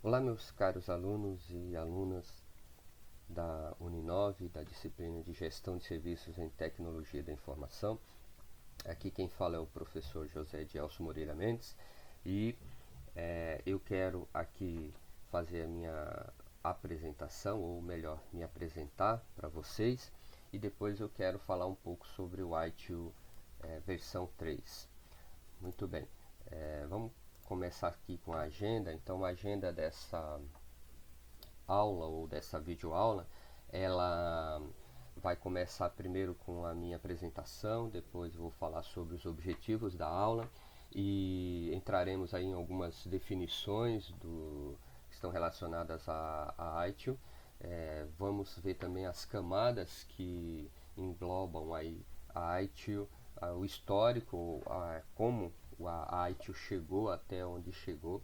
Olá, meus caros alunos e alunas da Uninove, da disciplina de Gestão de Serviços em Tecnologia da Informação. Aqui quem fala é o professor José Edielso Moreira Mendes e eu quero aqui fazer a minha apresentação, ou melhor, me apresentar para vocês, e depois eu quero falar um pouco sobre o ITIL versão 3. Muito bem, vamos começar aqui com a agenda. Então, a agenda dessa aula ou dessa videoaula, ela vai começar primeiro com a minha apresentação, depois vou falar sobre os objetivos da aula e entraremos aí em algumas definições que estão relacionadas a ITIL. Vamos ver também as camadas que englobam aí a ITIL, o histórico, como a ITIL chegou até onde chegou,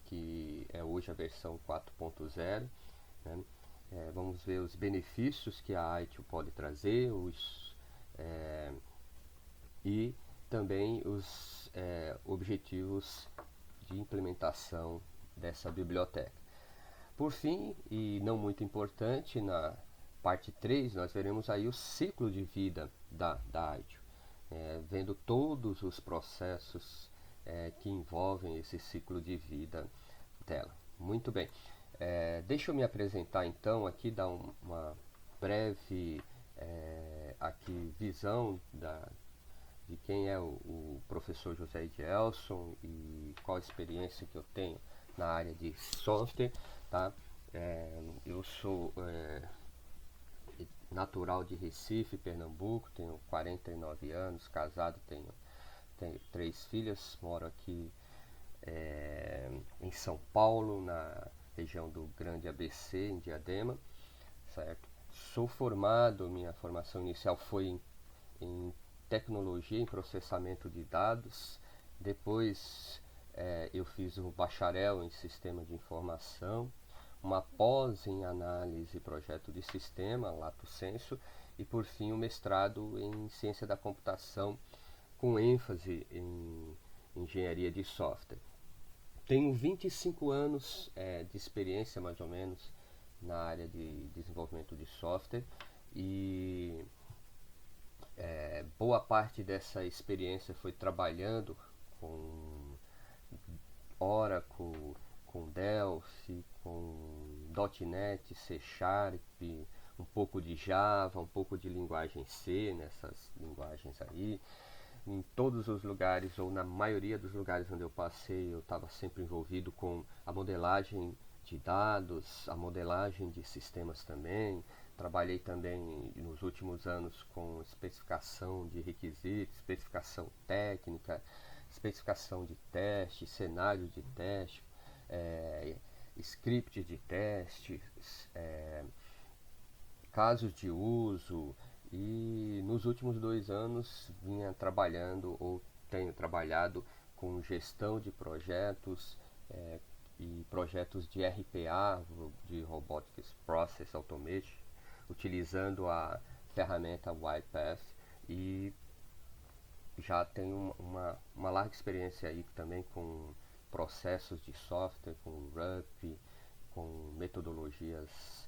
que é hoje a versão 4.0. Né? Vamos ver os benefícios que a ITIL pode trazer e também os objetivos de implementação dessa biblioteca. Por fim, e não muito importante, na parte 3 nós veremos aí o ciclo de vida da ITIL, vendo todos os processos que envolvem esse ciclo de vida dela. Muito bem. Deixa eu me apresentar então aqui, dar uma breve aqui visão de quem é o professor José Edielson e qual a experiência que eu tenho na área de software. Tá? Eu sou natural de Recife, Pernambuco, tenho 49 anos, casado, tenho 3 filhas, moro aqui em São Paulo, na região do Grande ABC, em Diadema, certo? Sou formado, minha formação inicial foi em tecnologia, em processamento de dados, depois eu fiz o bacharel em sistema de informação, uma pós em análise e projeto de sistema, lato sensu, e por fim o mestrado em ciência da computação, com ênfase em engenharia de software. Tenho 25 anos de experiência, mais ou menos, na área de desenvolvimento de software e boa parte dessa experiência foi trabalhando com Oracle, com Delphi, com .NET, C Sharp, um pouco de Java, um pouco de linguagem C, nessas linguagens aí. Em todos os lugares, ou na maioria dos lugares onde eu passei, eu estava sempre envolvido com a modelagem de dados, a modelagem de sistemas também. Trabalhei também nos últimos anos com especificação de requisitos, especificação técnica, especificação de teste, cenário de teste, script de teste, casos de uso, e nos últimos 2 anos vinha trabalhando ou tenho trabalhado com gestão de projetos e projetos de RPA, de Robotic Process Automation, utilizando a ferramenta UiPath, e já tenho uma larga experiência aí também com processos de software, com RUP, com metodologias,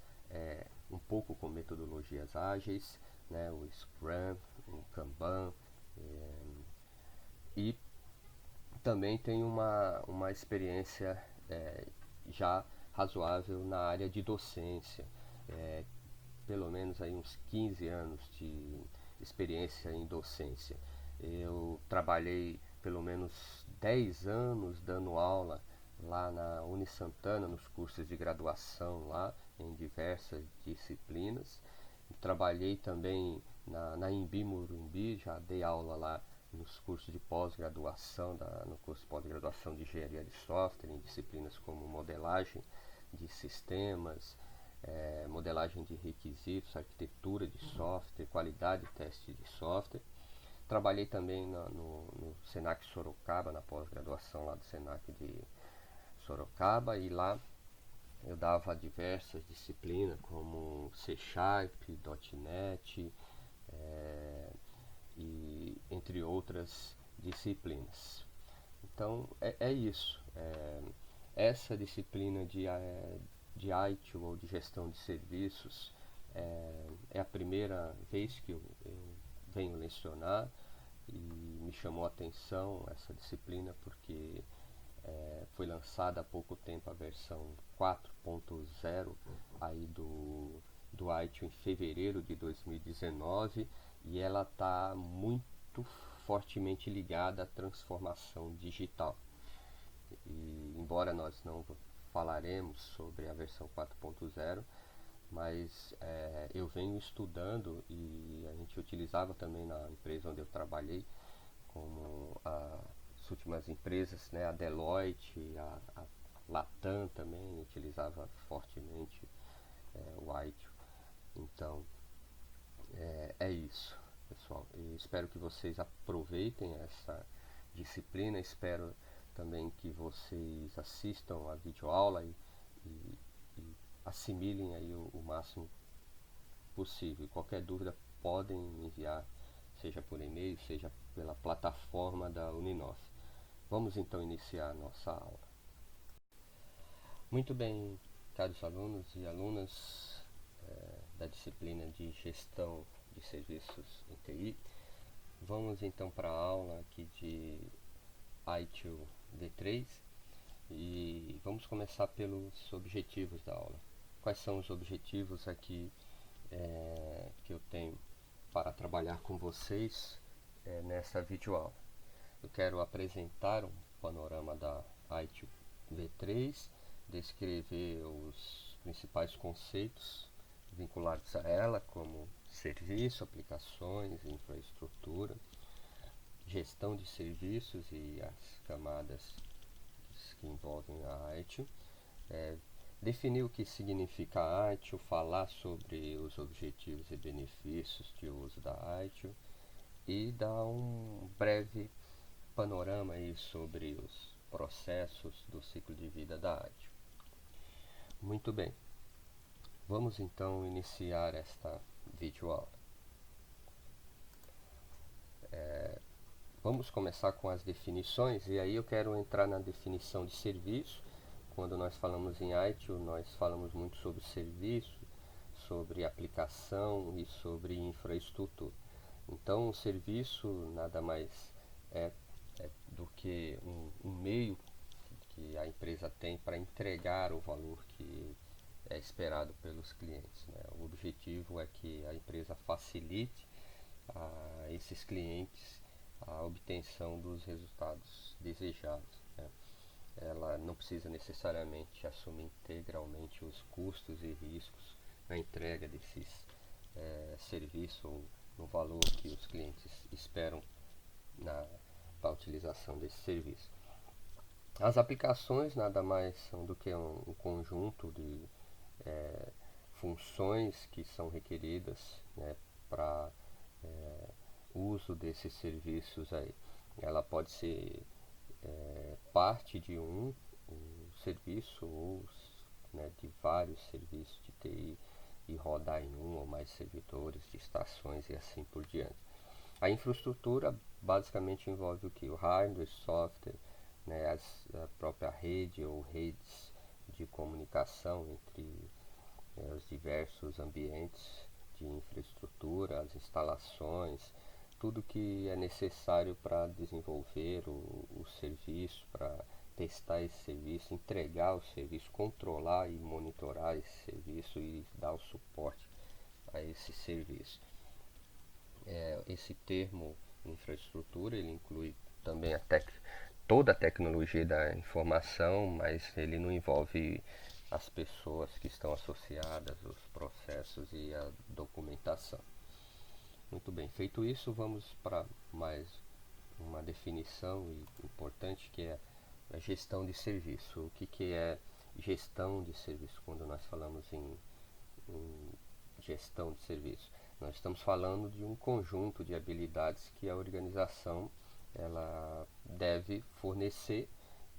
um pouco com metodologias ágeis, né, o Scrum, o Kanban, e também tenho uma experiência já razoável na área de docência, pelo menos aí uns 15 anos de experiência em docência. Eu trabalhei pelo menos 10 anos dando aula lá na Unisantana, nos cursos de graduação lá, em diversas disciplinas. Trabalhei também na Embi Morumbi, já dei aula lá nos cursos de pós-graduação, no curso de pós-graduação de engenharia de software, em disciplinas como modelagem de sistemas, modelagem de requisitos, arquitetura de software, qualidade de teste de software. Trabalhei também no Senac Sorocaba, na pós-graduação lá do Senac de Sorocaba, e lá eu dava diversas disciplinas como C Sharp, .NET, e entre outras disciplinas. Então é isso. Essa disciplina de ITIL ou de gestão de serviços é a primeira vez que eu venho lecionar e me chamou a atenção essa disciplina porque foi lançada há pouco tempo a versão 4.0 aí do ITIL em fevereiro de 2019 e ela está muito fortemente ligada à transformação digital. E embora nós não falaremos sobre a versão 4.0, mas eu venho estudando e a gente utilizava também na empresa onde eu trabalhei, como as últimas empresas, né, a Deloitte, a Latam também utilizava fortemente o ITIL. Então, é isso, pessoal. E espero que vocês aproveitem essa disciplina. Espero também que vocês assistam a videoaula e assimilem aí o máximo possível. Qualquer dúvida podem me enviar, seja por e-mail, seja pela plataforma da Uninove. Vamos então iniciar a nossa aula. Muito bem, caros alunos e alunas da disciplina de Gestão de Serviços em TI, vamos então para a aula aqui de ITIL V3 e vamos começar pelos objetivos da aula. Quais são os objetivos aqui que eu tenho para trabalhar com vocês nessa videoaula? Eu quero apresentar um panorama da ITIL V3, descrever os principais conceitos vinculados a ela, como serviço, aplicações, infraestrutura, gestão de serviços e as camadas que envolvem a ITIL, definir o que significa a ITIL, falar sobre os objetivos e benefícios de uso da ITIL e dar um breve panorama aí sobre os processos do ciclo de vida da ITIL. Muito bem, vamos então iniciar esta videoaula. Vamos começar com as definições e aí eu quero entrar na definição de serviço. Quando nós falamos em ITIL, nós falamos muito sobre serviço, sobre aplicação e sobre infraestrutura. Então, o serviço nada mais é do que um meio que a empresa tem para entregar o valor que é esperado pelos clientes, né? O objetivo é que a empresa facilite a esses clientes a obtenção dos resultados desejados, né? Ela não precisa necessariamente assumir integralmente os custos e riscos na entrega desses serviços ou no valor que os clientes esperam para a utilização desse serviço. As aplicações nada mais são do que um conjunto de funções que são requeridas, né, para uso desses serviços aí. Ela pode ser parte de um serviço ou, né, de vários serviços de TI e rodar em um ou mais servidores de estações e assim por diante. A infraestrutura basicamente envolve o que? O hardware, software, né, a própria rede ou redes de comunicação entre os diversos ambientes de infraestrutura, as instalações, tudo que é necessário para desenvolver o serviço, para testar esse serviço, entregar o serviço, controlar e monitorar esse serviço e dar o suporte a esse serviço. Esse termo infraestrutura ele inclui também toda a tecnologia da informação, mas ele não envolve as pessoas que estão associadas, os processos e a documentação. Muito bem, feito isso, vamos para mais uma definição importante que é a gestão de serviço. O que é gestão de serviço quando nós falamos em gestão de serviço? Nós estamos falando de um conjunto de habilidades que a organização ela deve fornecer,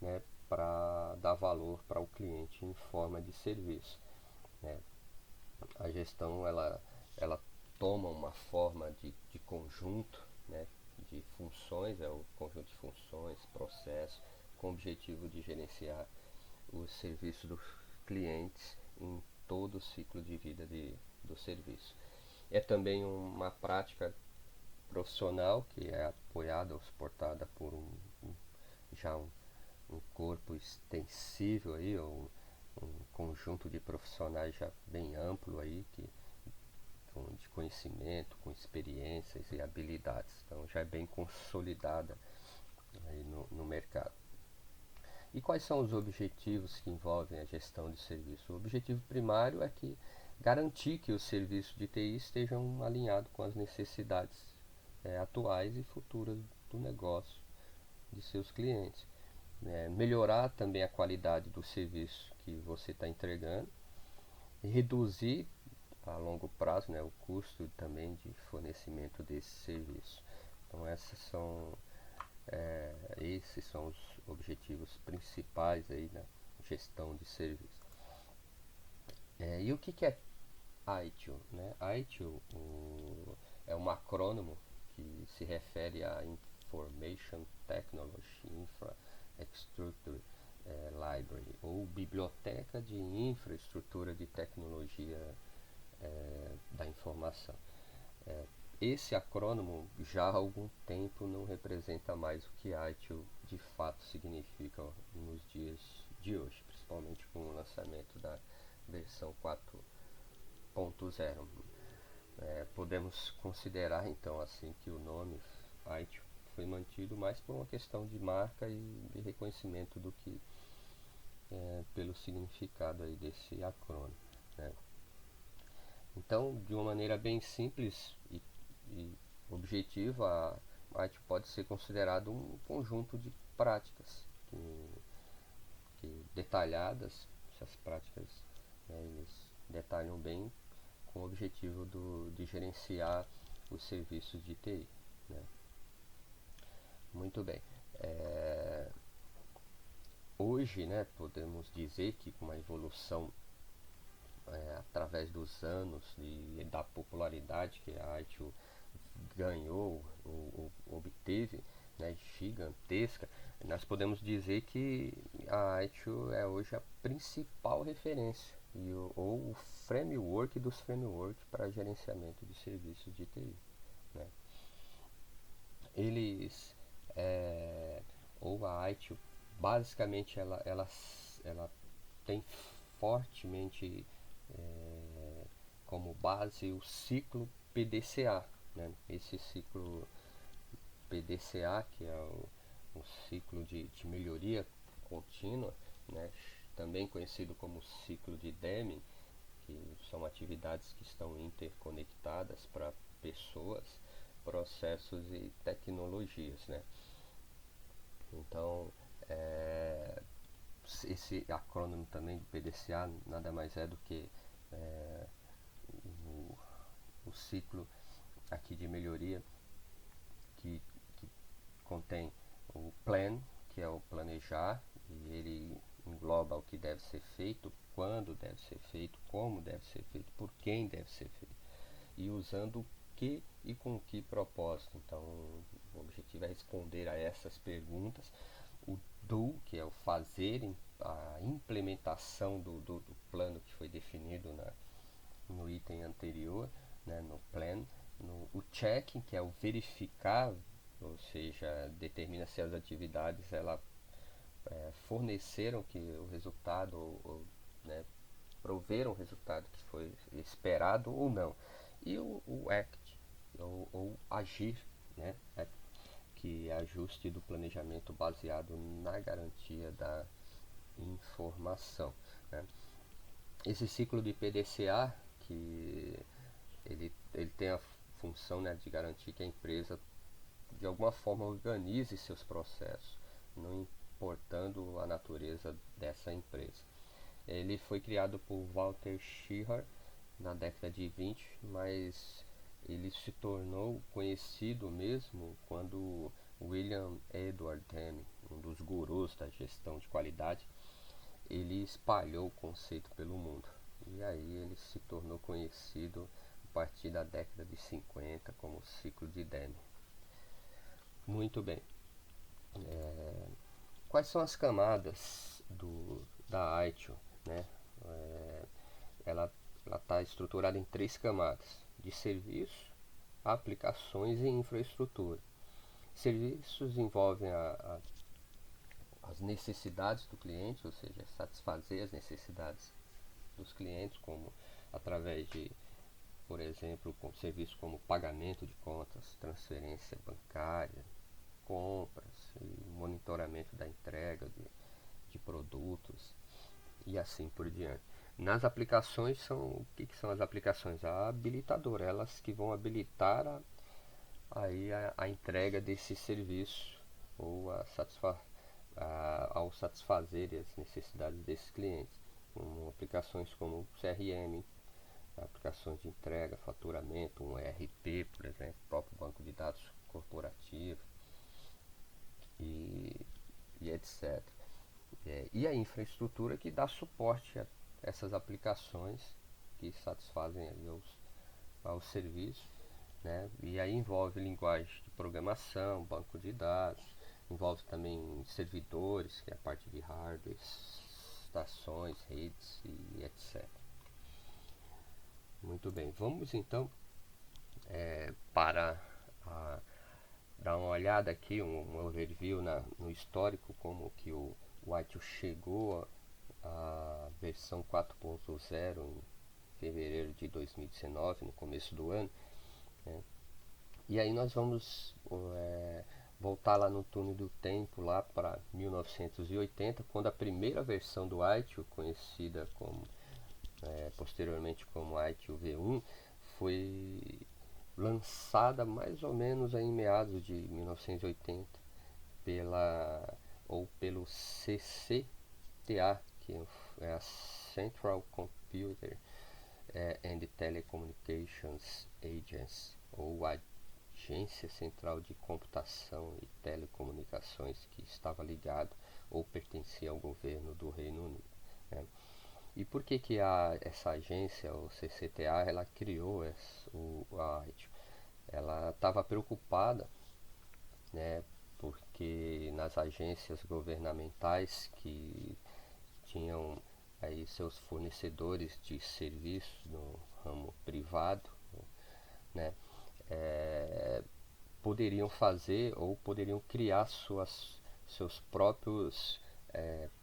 né, para dar valor para o cliente em forma de serviço, né? A gestão ela toma uma forma de conjunto, né, de funções, é o conjunto de funções, processos, com o objetivo de gerenciar os serviços dos clientes em todo o ciclo de vida do serviço. É também uma prática profissional que é apoiada ou suportada por já um corpo extensível aí, ou um conjunto de profissionais já bem amplo aí, de conhecimento, com experiências e habilidades. Então já é bem consolidada aí no mercado. E quais são os objetivos que envolvem a gestão de serviço? O objetivo primário é garantir que os serviços de TI estejam alinhados com as necessidades atuais e futuras do negócio de seus clientes. Melhorar também a qualidade do serviço que você está entregando, e reduzir a longo prazo, o custo também de fornecimento desse serviço. Então esses são os objetivos principais aí na gestão de serviço. E o que é ITIL? ITIL é um acrônimo que se refere a Information Technology Infrastructure Library, ou Biblioteca de Infraestrutura de Tecnologia da Informação. Esse acrônimo já há algum tempo não representa mais o que ITIL de fato significa nos dias de hoje, principalmente com o lançamento da versão 4.0. Podemos considerar então assim que o nome ITIL foi mantido mais por uma questão de marca e de reconhecimento do que pelo significado aí desse acrônimo. Então, de uma maneira bem simples e objetiva, a ITIL pode ser considerado um conjunto de práticas que detalhadas. Essas práticas eles detalham bem com o objetivo de gerenciar os serviços de TI. Muito bem. Hoje, podemos dizer que com a evolução através dos anos e da popularidade que a ITIL ganhou ou obteve, gigantesca, nós podemos dizer que a ITIL é hoje a principal referência ou o framework dos frameworks para gerenciamento de serviços de TI. Eles, ou a ITIL, basicamente ela tem fortemente como base o ciclo PDCA. Esse ciclo PDCA, que é um ciclo de melhoria contínua, também conhecido como ciclo de Deming, que são atividades que estão interconectadas para pessoas, processos e tecnologias. Então, esse acrônimo também do PDCA nada mais é do que o ciclo aqui de melhoria que contém o plan, que é o planejar, e ele engloba o que deve ser feito, quando deve ser feito, como deve ser feito, por quem deve ser feito, e usando o que e com que propósito. Então, o objetivo é responder a essas perguntas. O do, que é o fazer, a implementação do plano que foi definido no item anterior, no plan. O checking, que é o verificar, ou seja, determina se as atividades forneceram que o resultado ou proveram o resultado que foi esperado ou não. E o act, ou agir, que é ajuste do planejamento baseado na garantia da informação. Esse ciclo de PDCA, que ele tem a função de garantir que a empresa de alguma forma organize seus processos, não importando a natureza dessa empresa. Ele foi criado por Walter Schirra na década de 20, mas ele se tornou conhecido mesmo quando William Edward Deming, um dos gurus da gestão de qualidade, ele espalhou o conceito pelo mundo. E aí ele se tornou conhecido a partir da década de 50 como ciclo de Deming. Muito bem. Quais são as camadas da ITIL, né? Ela está estruturada em 3 camadas: de serviço, aplicações e infraestrutura. Serviços envolvem as necessidades do cliente, ou seja, satisfazer as necessidades dos clientes, como através de, por exemplo, com serviços como pagamento de contas, transferência bancária, compras e monitoramento da entrega de produtos e assim por diante. Nas aplicações o que são as aplicações? A habilitadora, elas que vão habilitar a entrega desse serviço ou ao satisfazer as necessidades desses clientes. Aplicações como o CRM, aplicações de entrega, faturamento, um ERP, por exemplo, próprio banco de dados corporativo e etc. E a infraestrutura que dá suporte a essas aplicações que satisfazem ali aos serviços, né? E aí envolve linguagem de programação, banco de dados, envolve também servidores, que é a parte de hardware, estações, redes e etc. Muito bem, vamos então para dar uma olhada aqui, um overview no histórico, como que o ITIL chegou a versão 4.0 em fevereiro de 2019, no começo do ano, né? E aí nós vamos voltar lá no túnel do tempo, lá para 1980, quando a primeira versão do ITIL, conhecida como posteriormente como ITIL V1, foi lançada mais ou menos em meados de 1980 pelo CCTA, que é a Central Computer and Telecommunications Agency, ou Agência Central de Computação e Telecomunicações, que estava ligado ou pertencia ao governo do Reino Unido, né? E por que essa agência, o CCTA, ela criou a ITIL? Ela estava preocupada, né, porque nas agências governamentais que tinham aí seus fornecedores de serviços no ramo privado, né, poderiam fazer ou poderiam criar seus próprios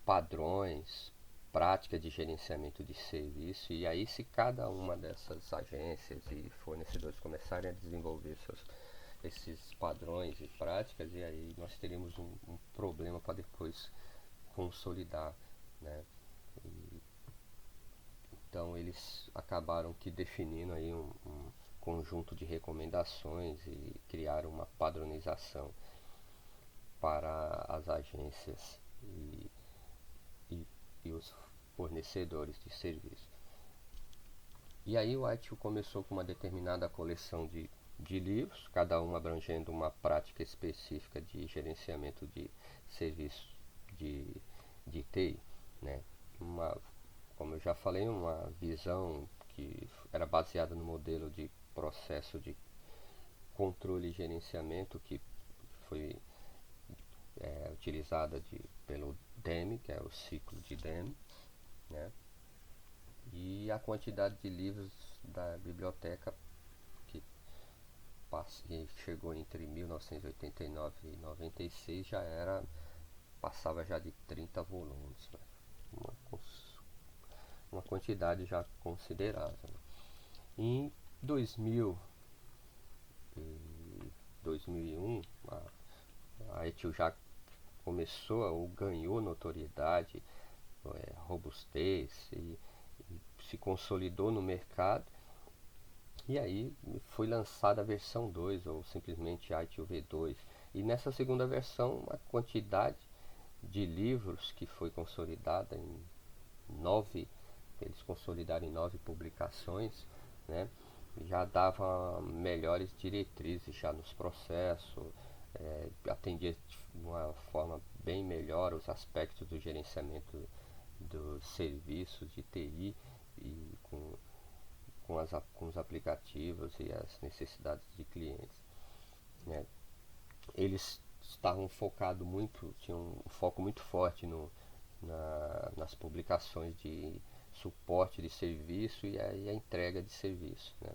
padrões, prática de gerenciamento de serviço, e aí se cada uma dessas agências e fornecedores começarem a desenvolver esses padrões e práticas, e aí nós teríamos um problema para depois consolidar, né? Então eles acabaram que definindo aí um conjunto de recomendações e criaram uma padronização para as agências e os fornecedores de serviço. E aí o ITIL começou com uma determinada coleção de livros, cada um abrangendo uma prática específica de gerenciamento de serviços de TI, né? Como eu já falei, uma visão que era baseada no modelo de processo de controle e gerenciamento que foi utilizada pelo DEME, que é o ciclo de DEME, né? E a quantidade de livros da biblioteca que chegou entre 1989 e 96 passava já de 30 volumes, né? Uma quantidade já considerável. Em 2001, a ITIL já começou ou ganhou notoriedade, robustez e se consolidou no mercado. E aí foi lançada a versão 2, ou simplesmente ITIL V2. E nessa segunda versão, a quantidade de livros que foi consolidada em 9, eles consolidaram em 9 publicações, né? Já dava melhores diretrizes já nos processos, atendia de uma forma bem melhor os aspectos do gerenciamento dos serviços de TI e com os aplicativos e as necessidades de clientes, né? Eles estavam focados muito, tinham um foco muito forte nas publicações de suporte de serviço e a entrega de serviço, né?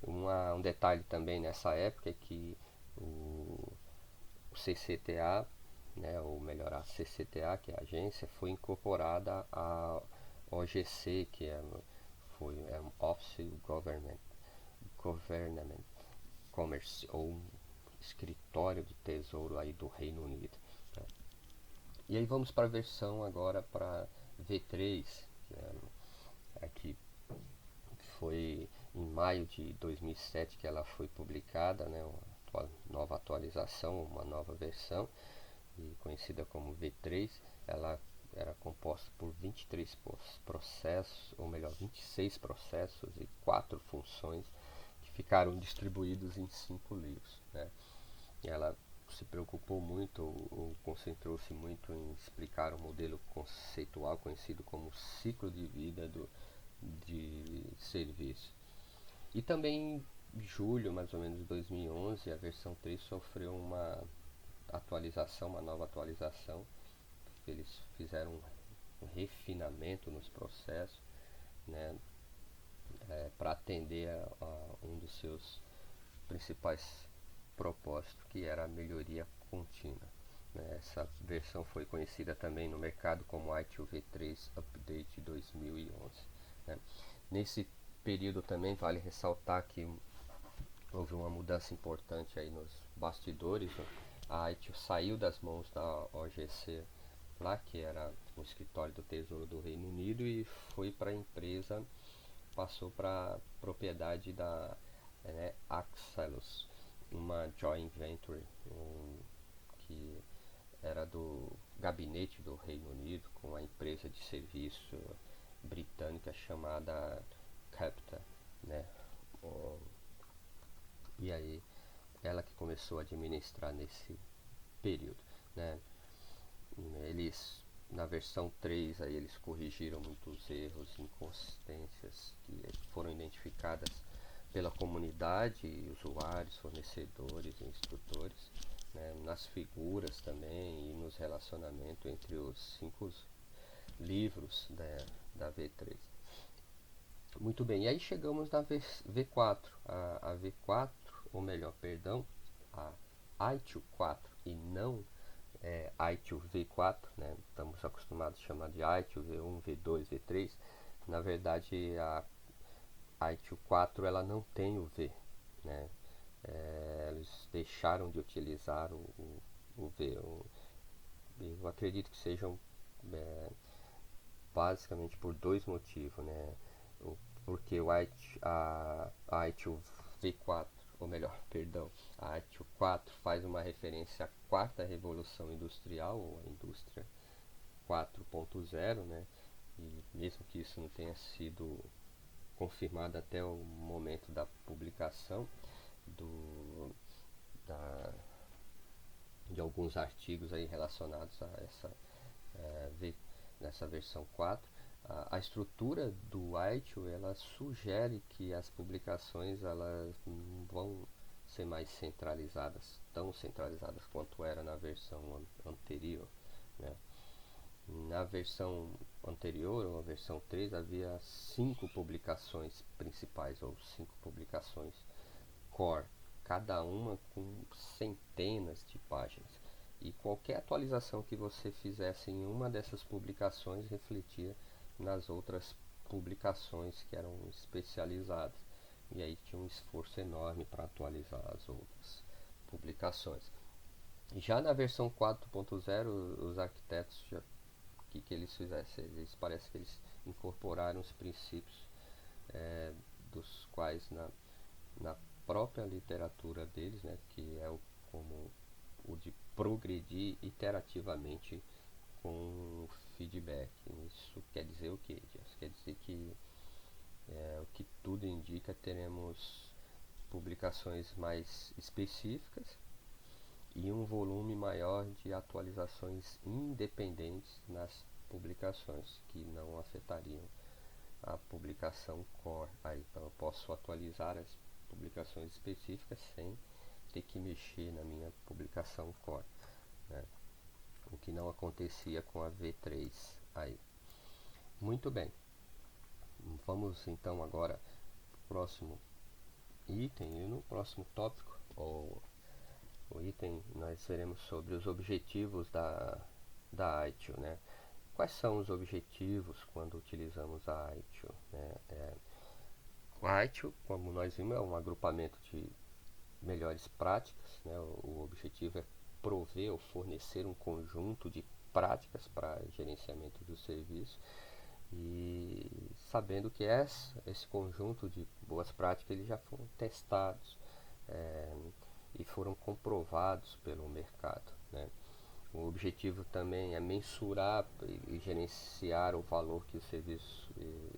Um detalhe também nessa época é que o CCTA, né, ou melhor, a CCTA, que é a agência, foi incorporada à OGC, que é um Office Government Commerce, ou um escritório do Tesouro aí do Reino Unido, né? E aí vamos para a versão agora para V3, né, aqui foi em maio de 2007 que ela foi publicada, né, uma nova atualização, uma nova versão, e conhecida como V3. Ela era composta por 23 processos, ou melhor, 26 processos e 4 funções que ficaram distribuídos em 5 livros, né? Ela se preocupou muito, ou concentrou-se muito em explicar o modelo conceitual conhecido como ciclo de vida de serviço. E também em julho, mais ou menos de 2011, a versão 3 sofreu uma atualização, uma nova atualização. Eles fizeram um refinamento nos processos, né, para atender a um dos seus principais propósitos, que era a melhoria contínua. Essa versão foi conhecida também no mercado como ITIL V3 Update 2011. Né? Nesse período também vale ressaltar que houve uma mudança importante aí nos bastidores, né? A ITIL saiu das mãos da OGC, lá que era o escritório do Tesouro do Reino Unido, e foi para a empresa, passou para propriedade da Axelos, uma joint venture que era do gabinete do Reino Unido com a empresa de serviço britânica chamada Capita, né? E aí ela que começou a administrar nesse período, né? Eles, na versão 3, aí eles corrigiram muitos erros e inconsistências que foram identificadas pela comunidade, usuários, fornecedores e instrutores, né, nas figuras também e nos relacionamentos entre os 5 livros da V3. Muito bem, e aí chegamos na V4, a V4, ou melhor, perdão, a ITIL 4 e não ITIL V4, né? Estamos acostumados a chamar de ITIL V1, V2, V3. Na verdade, a ITIL 4 ela não tem o V, né? Eles deixaram de utilizar o V. Eu acredito que sejam basicamente por dois motivos, né? Porque a ITIL V4, ou melhor, perdão, a ITIL 4 faz uma referência à quarta revolução industrial, ou a indústria 4.0, né? E mesmo que isso não tenha sido confirmado até o momento da publicação de alguns artigos aí relacionados a nessa versão 4, a estrutura do ITIL ela sugere que as publicações elas vão ser mais centralizadas, tão centralizadas quanto era na versão anterior, né? Na versão anterior, ou a versão 3, havia 5 publicações principais, ou 5 publicações core, cada uma com centenas de páginas. E qualquer atualização que você fizesse em uma dessas publicações refletia nas outras publicações que eram especializadas. E aí tinha um esforço enorme para atualizar as outras publicações. Já na versão 4.0, os arquitetos que eles fizessem, eles parece que eles incorporaram os princípios dos quais na própria literatura deles, né, que é como o de progredir iterativamente com o feedback. Isso quer dizer o quê? Isso quer dizer que o que tudo indica, teremos publicações mais específicas e um volume maior de atualizações independentes nas publicações, que não afetariam a publicação core. Aí, então eu posso atualizar as publicações específicas sem ter que mexer na minha publicação core, né? o que não acontecia com a V3 aí. Muito bem, vamos então agora para o próximo item, e no próximo tópico, o item, nós veremos sobre os objetivos da ITIL, né? Quais são os objetivos quando utilizamos a ITIL, né? A ITIL, como nós vimos, é um agrupamento de melhores práticas, né? O objetivo é prover ou fornecer um conjunto de práticas para gerenciamento do serviço, e sabendo que esse conjunto de boas práticas eles já foram testados e foram comprovados pelo mercado, né? O objetivo também é mensurar e gerenciar o valor que os serviços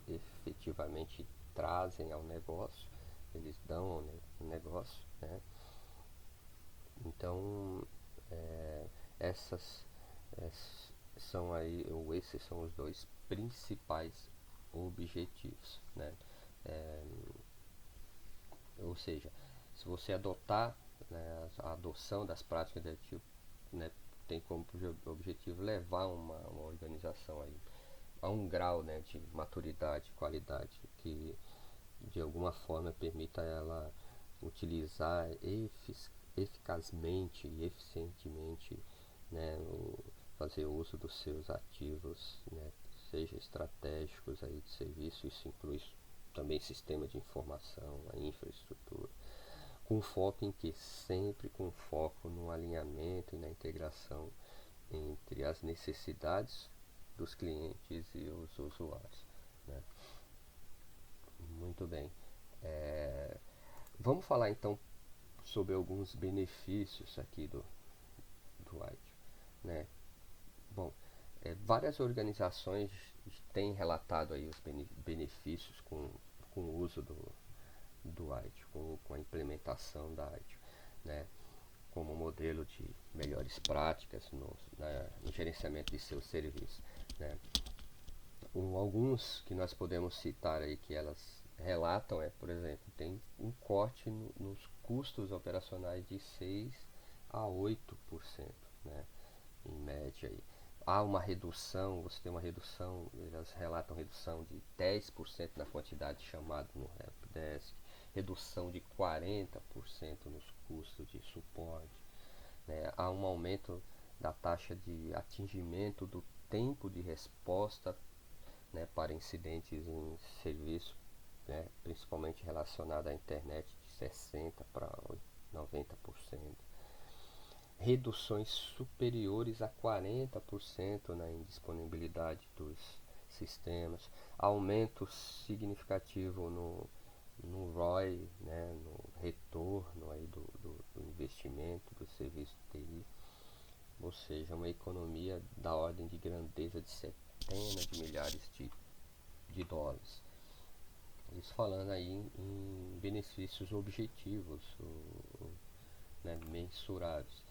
efetivamente trazem ao negócio, eles dão ao negócio, né? Então, essas, essas são aí, ou esses são os dois principais objetivos, né? É, ou seja, se você adotar, né, a adoção das práticas de tipo, né, tem como objetivo levar uma organização aí a um grau, né, de maturidade, qualidade, que de alguma forma permita ela utilizar eficazmente e eficientemente, né, fazer uso dos seus ativos, né, seja estratégicos aí de serviço. Isso inclui também sistema de informação, a infraestrutura, com foco em que? Sempre com foco no alinhamento e na integração entre as necessidades dos clientes e os usuários, né? Muito bem. Vamos falar então sobre alguns benefícios aqui do ITIL, né? Bom, várias organizações têm relatado aí os benefícios com o uso do ITIL, com a implementação da ITIL, né? Como modelo de melhores práticas no gerenciamento de seus serviços, né? Alguns que nós podemos citar aí que elas relatam por exemplo, tem um corte nos custos operacionais de 6 a 8%, né, em média aí. Há uma redução, você tem uma redução, elas relatam redução de 10% na quantidade chamada no helpdesk, redução de 40% nos custos de suporte, né? Há um aumento da taxa de atingimento do tempo de resposta, né, para incidentes em serviço, né, principalmente relacionado à internet, de 60% para 90%. Reduções superiores a 40%, né, em disponibilidade dos sistemas. Aumento significativo no ROI, né, no retorno aí do investimento do serviço de TI. Ou seja, uma economia da ordem de grandeza de centenas de milhares de dólares. Isso falando aí em benefícios objetivos, né, mensuráveis,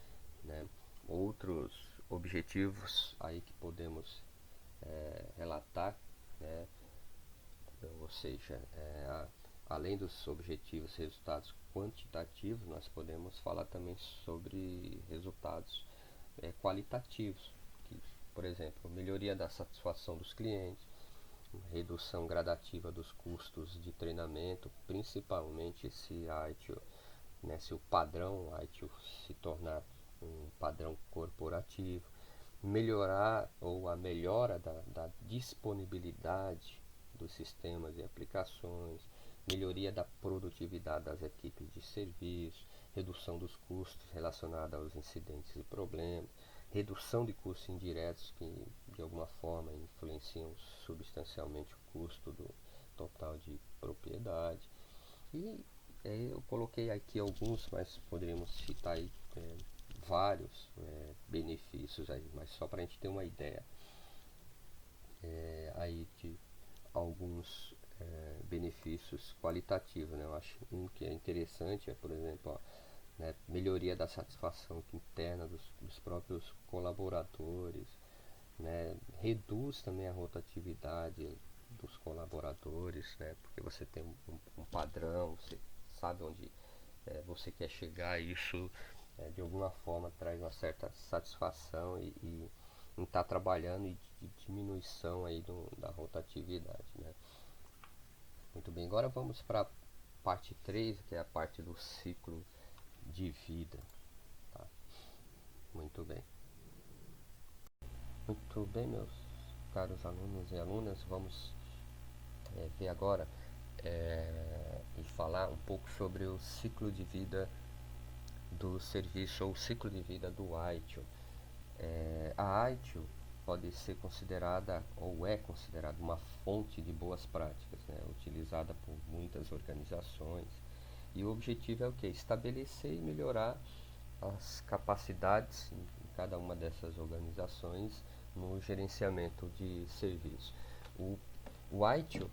né? Outros objetivos aí que podemos relatar, né? Ou seja, além dos objetivos resultados quantitativos, nós podemos falar também sobre resultados qualitativos, que, por exemplo, melhoria da satisfação dos clientes, redução gradativa dos custos de treinamento, principalmente se a ITIL, né, se o padrão ITIL se tornar um padrão corporativo, melhorar ou a melhora da disponibilidade dos sistemas e aplicações, melhoria da produtividade das equipes de serviço, redução dos custos relacionados aos incidentes e problemas, redução de custos indiretos que de alguma forma influenciam substancialmente o custo do total de propriedade. E eu coloquei aqui alguns, mas poderíamos citar aí, vários benefícios aí, mas só para a gente ter uma ideia aí de alguns benefícios qualitativos, né? Eu acho um que é interessante por exemplo, né, melhoria da satisfação interna dos próprios colaboradores, né? Reduz também a rotatividade dos colaboradores, né? Porque você tem um padrão, você sabe onde você quer chegar, isso de alguma forma traz uma certa satisfação e em estar trabalhando e de diminuição aí da rotatividade, né? Muito bem, agora vamos para a parte 3, que é a parte do ciclo de vida. Tá? Muito bem. Muito bem, meus caros alunos e alunas, vamos ver agora e falar um pouco sobre o ciclo de vida do serviço ou o ciclo de vida do ITIL. A ITIL pode ser considerada ou é considerada uma fonte de boas práticas, né, utilizada por muitas organizações. E o objetivo é o que? Estabelecer e melhorar as capacidades em cada uma dessas organizações no gerenciamento de serviço. O ITIL,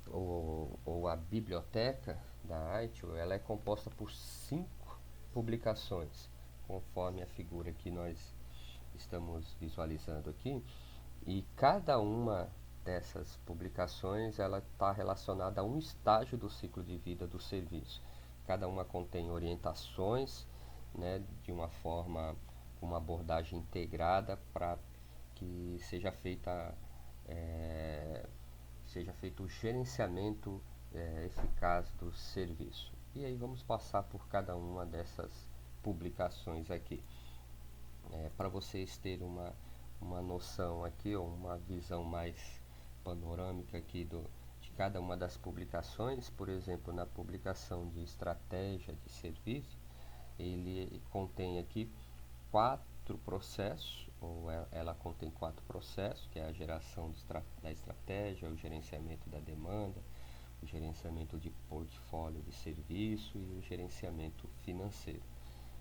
ou a biblioteca da ITIL, ela é composta por 5 publicações, conforme a figura que nós estamos visualizando aqui, e cada uma dessas publicações ela está relacionada a um estágio do ciclo de vida do serviço. Cada uma contém orientações, né, de uma forma, uma abordagem integrada para que seja feito o gerenciamento eficaz do serviço. E aí vamos passar por cada uma dessas publicações aqui. Para vocês terem uma noção aqui, ou uma visão mais panorâmica aqui de cada uma das publicações. Por exemplo, na publicação de estratégia de serviço, ele contém aqui 4 processos, ou ela contém 4 processos, que é a geração da estratégia, o gerenciamento da demanda, o gerenciamento de portfólio de serviço e o gerenciamento financeiro.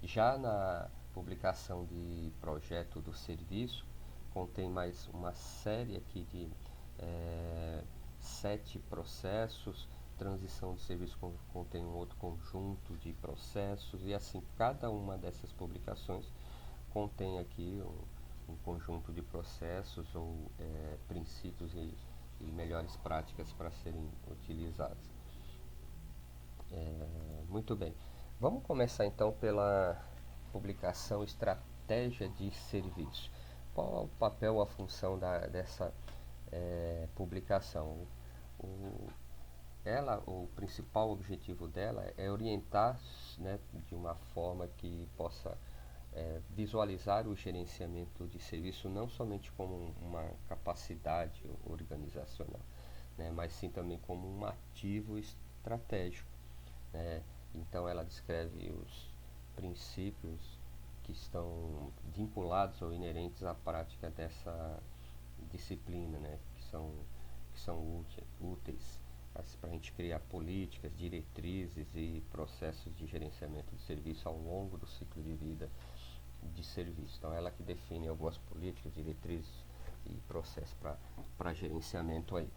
Já na publicação de projeto do serviço, contém mais uma série aqui de 7 processos. Transição de serviço contém um outro conjunto de processos, e assim cada uma dessas publicações contém aqui um conjunto de processos ou princípios e melhores práticas para serem utilizadas. Muito bem, vamos começar então pela publicação Estratégia de Serviço. Qual é o papel ou a função dessa publicação? O principal objetivo dela é orientar, né, de uma forma que possa visualizar o gerenciamento de serviço não somente como uma capacidade organizacional, né, mas sim também como um ativo estratégico. Né? Então ela descreve os princípios que estão vinculados ou inerentes à prática dessa disciplina, né? que são úteis para a gente criar políticas, diretrizes e processos de gerenciamento de serviço ao longo do ciclo de vida de serviço. Então ela que define algumas políticas, diretrizes e processos para gerenciamento aí.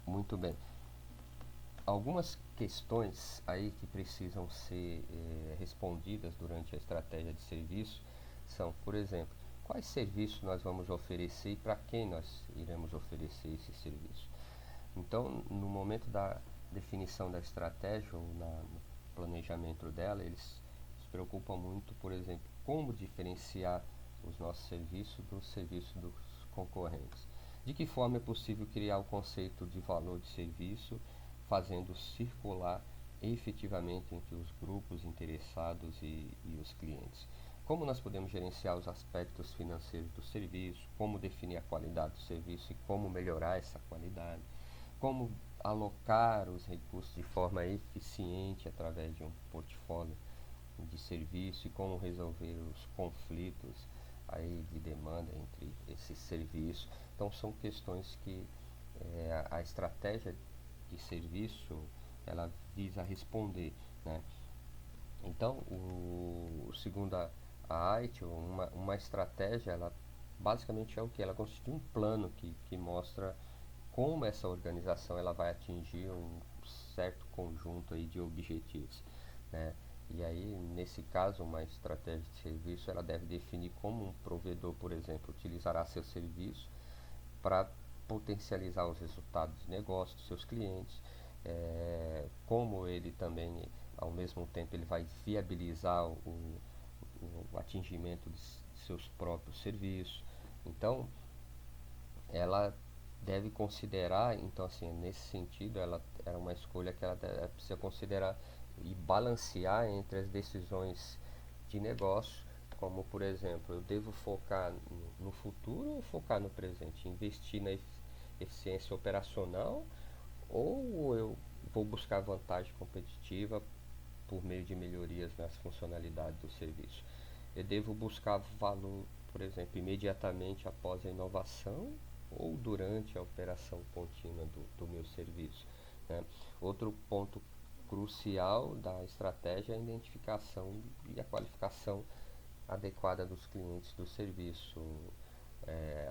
Muito bem. Algumas questões aí que precisam ser respondidas durante a estratégia de serviço são, por exemplo, quais serviços nós vamos oferecer e para quem nós iremos oferecer esse serviço. Então, no momento da definição da estratégia ou no planejamento dela, eles se preocupam muito, por exemplo, como diferenciar os nossos serviços dos serviços dos concorrentes. De que forma é possível criar o conceito de valor de serviço, fazendo circular efetivamente entre os grupos interessados e os clientes. Como nós podemos gerenciar os aspectos financeiros do serviço, como definir a qualidade do serviço e como melhorar essa qualidade, como alocar os recursos de forma eficiente através de um portfólio de serviço e como resolver os conflitos aí de demanda entre esses serviços. Então são questões que a estratégia de serviço ela visa responder, né? Então, segundo a ITIL, uma estratégia, ela basicamente é o que? Ela constitui um plano que mostra como essa organização ela vai atingir um certo conjunto aí de objetivos, né? E aí, nesse caso, uma estratégia de serviço, ela deve definir como um provedor, por exemplo, utilizará seu serviço para potencializar os resultados de negócio dos seus clientes, como ele também ao mesmo tempo ele vai viabilizar o atingimento de seus próprios serviços. Então, ela deve considerar, então assim, nesse sentido, ela era uma escolha que ela precisa considerar e balancear entre as decisões de negócio, como por exemplo, eu devo focar no futuro ou focar no presente, investir na eficiência operacional, ou eu vou buscar vantagem competitiva por meio de melhorias nas funcionalidades do serviço. Eu devo buscar valor, por exemplo, imediatamente após a inovação ou durante a operação contínua do meu serviço, né? Outro ponto crucial da estratégia é a identificação e a qualificação adequada dos clientes do serviço,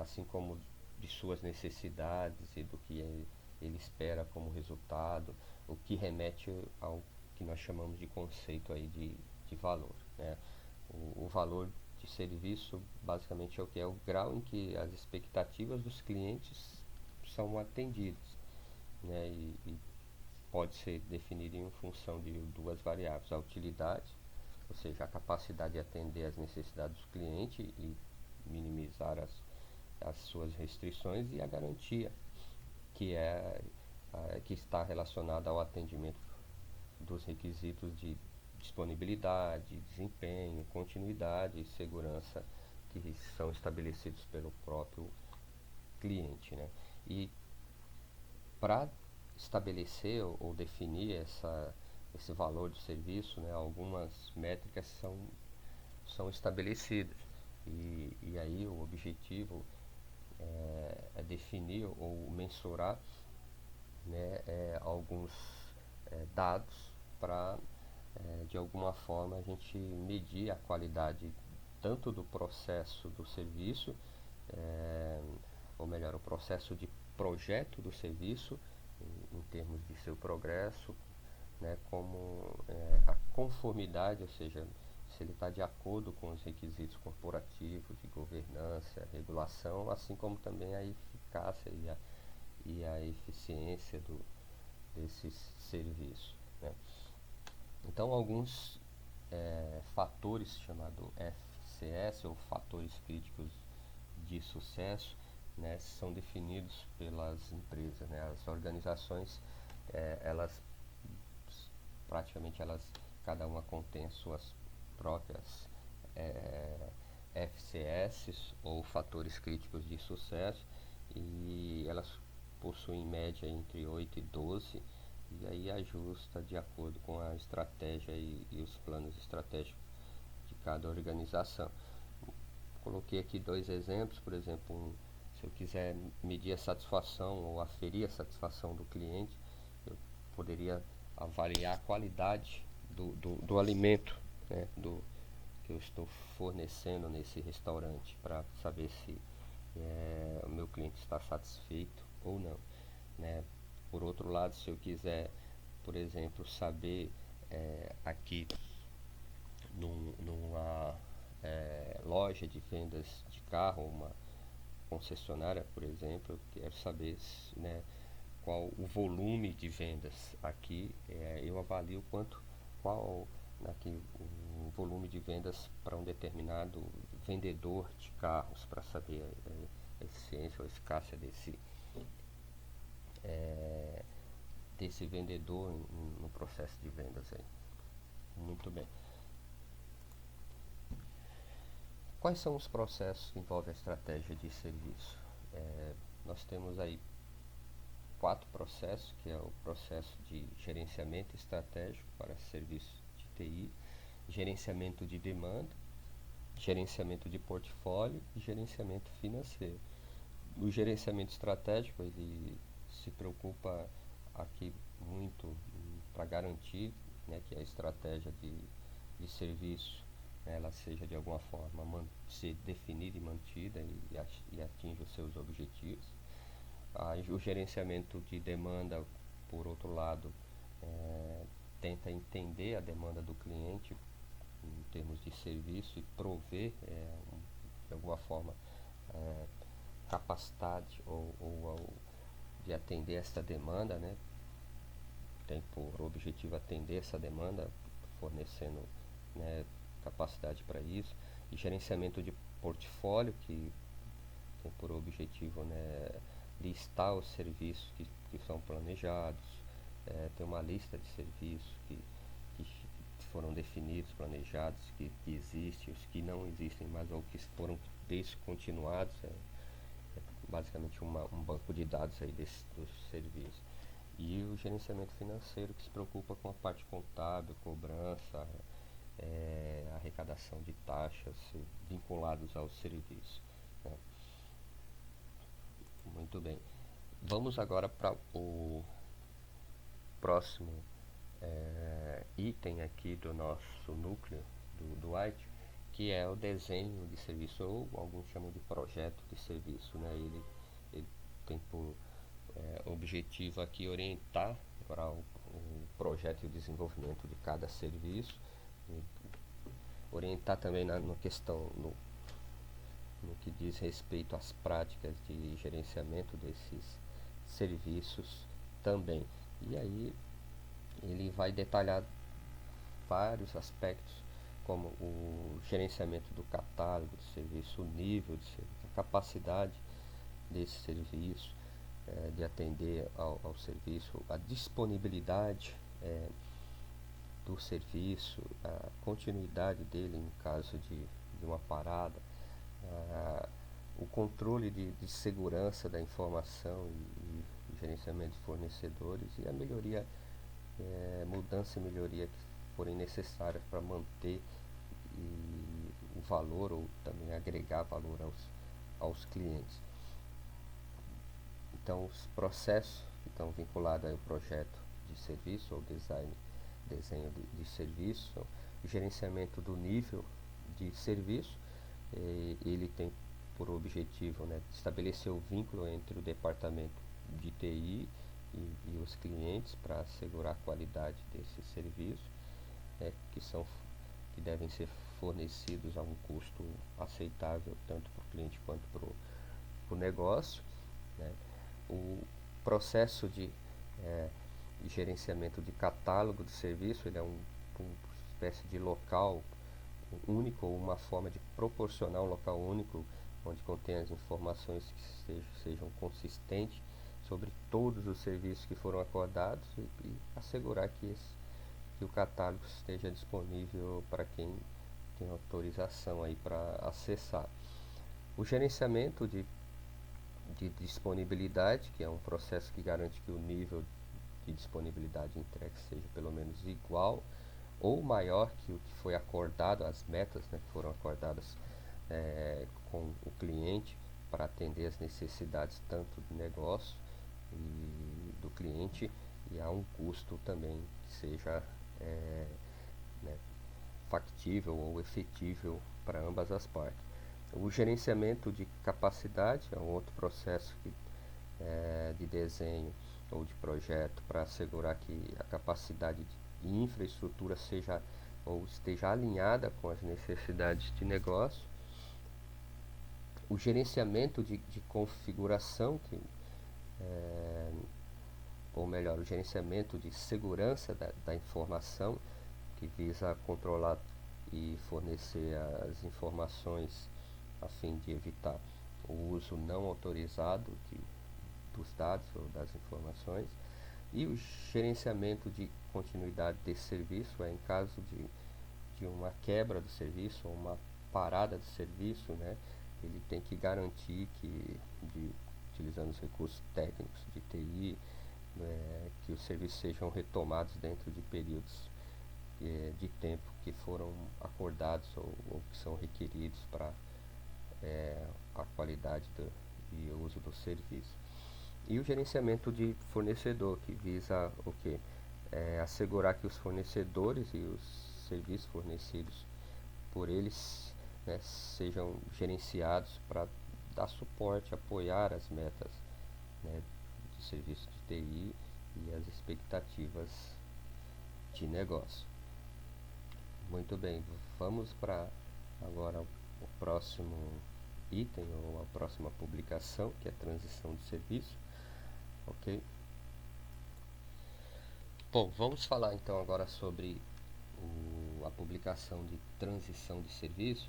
assim como de suas necessidades e do que ele espera como resultado, o que remete ao que nós chamamos de conceito aí de valor, né? O valor de serviço basicamente é o que é o grau em que as expectativas dos clientes são atendidas, né? E pode ser definido em função de duas variáveis: a utilidade, ou seja, a capacidade de atender às necessidades do cliente e minimizar as suas restrições, e a garantia, que é que está relacionada ao atendimento dos requisitos de disponibilidade, desempenho, continuidade e segurança que são estabelecidos pelo próprio cliente, né? E para estabelecer ou definir esse valor do serviço, né, algumas métricas são estabelecidas. E aí o objetivo é definir ou mensurar, né, alguns dados para, de alguma forma, a gente medir a qualidade tanto do processo do serviço, é, ou melhor, o processo de projeto do serviço, em termos de seu progresso, né, como a conformidade, ou seja, se ele está de acordo com os requisitos corporativos, de governança, regulação, assim como também a eficácia e a eficiência desses serviços, né? Então, alguns fatores chamados FCS, ou fatores críticos de sucesso, né, são definidos pelas empresas, né? As organizações, elas praticamente cada uma contém suas próprias FCS, ou fatores críticos de sucesso, e elas possuem em média entre 8 e 12, e aí ajusta de acordo com a estratégia e os planos estratégicos de cada organização. Coloquei aqui dois exemplos, por exemplo, se eu quiser medir a satisfação ou aferir a satisfação do cliente, eu poderia avaliar a qualidade do alimento, né, que eu estou fornecendo nesse restaurante, para saber se o meu cliente está satisfeito ou não, né? Por outro lado, se eu quiser, por exemplo, saber aqui numa loja de vendas de carro, uma concessionária, por exemplo, eu quero saber, né, qual o volume de vendas. Aqui eu avalio qual aqui, o volume de vendas para um determinado vendedor de carros, para saber a eficiência ou a eficácia desse vendedor no processo de vendas aí. Muito bem. Quais são os processos que envolvem a estratégia de serviço? Nós temos aí 4 processos, que é o processo de gerenciamento estratégico para serviços de TI, gerenciamento de demanda, gerenciamento de portfólio e gerenciamento financeiro. O gerenciamento estratégico, ele se preocupa aqui muito para garantir, né, que a estratégia de serviço, né, ela seja de alguma forma ser definida e mantida e atinja os seus objetivos. O gerenciamento de demanda, por outro lado, tenta entender a demanda do cliente em termos de serviço e prover, de alguma forma, capacidade ou de atender esta demanda, né? tem por objetivo atender essa demanda, fornecendo, né, capacidade para isso, e gerenciamento de portfólio, que tem por objetivo, né, listar os serviços que são planejados, ter uma lista de serviços que foram definidos, planejados, que existem, os que não existem, mas ou que foram descontinuados, basicamente um banco de dados aí dos serviços. E o gerenciamento financeiro, que se preocupa com a parte contábil, cobrança, arrecadação de taxas vinculados ao serviço, né? Muito bem. Vamos agora para o próximo item aqui do nosso núcleo do White, que é o desenho de serviço, ou alguns chamam de projeto de serviço, né? Ele tem por objetivo aqui orientar para o projeto e o desenvolvimento de cada serviço, orientar também no que diz respeito às práticas de gerenciamento desses serviços também. E aí ele vai detalhar vários aspectos, como o gerenciamento do catálogo de serviço, o nível de serviço, a capacidade desse serviço, de atender ao serviço, a disponibilidade do serviço, a continuidade dele em caso de uma parada, o controle de segurança da informação e gerenciamento de fornecedores, e a melhoria, mudança e melhoria que forem necessárias para manter o valor, ou também agregar valor aos clientes. Então, os processos que estão vinculados ao projeto de serviço ou desenho de serviço, o gerenciamento do nível de serviço, ele tem por objetivo, né, estabelecer o vínculo entre o departamento de TI e os clientes para assegurar a qualidade desses serviços, que devem ser fornecidos a um custo aceitável tanto para o cliente quanto para o negócio, né? O processo de gerenciamento de catálogo de serviço, ele é uma espécie de local único, ou uma forma de proporcionar um local único onde contém as informações que sejam consistentes sobre todos os serviços que foram acordados, e assegurar que o catálogo esteja disponível para quem tem autorização aí para acessar. O gerenciamento de disponibilidade, que é um processo que garante que o nível de disponibilidade entregue seja pelo menos igual ou maior que o que foi acordado, as metas, né, que foram acordadas com o cliente, para atender as necessidades tanto do negócio e do cliente, e a um custo também que seja né, factível ou efetível para ambas as partes. O gerenciamento de capacidade é um outro processo de desenho ou de projeto para assegurar que a capacidade de infraestrutura seja ou esteja alinhada com as necessidades de negócio. O gerenciamento de configuração, ou melhor, o gerenciamento de segurança da informação, que visa controlar e fornecer as informações a fim de evitar o uso não autorizado dos dados ou das informações. E o gerenciamento de continuidade desse serviço, em caso de uma quebra do serviço ou uma parada do serviço, né, ele tem que garantir que, utilizando os recursos técnicos de TI, que os serviços sejam retomados dentro de períodos de tempo que foram acordados ou que são requeridos para a qualidade e o uso do serviço. E o gerenciamento de fornecedor, que visa o quê? Assegurar que os fornecedores e os serviços fornecidos por eles, né, sejam gerenciados para dar suporte, apoiar as metas, né, de serviço de TI e as expectativas de negócio. Muito bem, vamos para agora o próximo item, ou a próxima publicação, que é a transição de serviço. Ok? Bom, vamos falar então agora sobre a publicação de transição de serviço,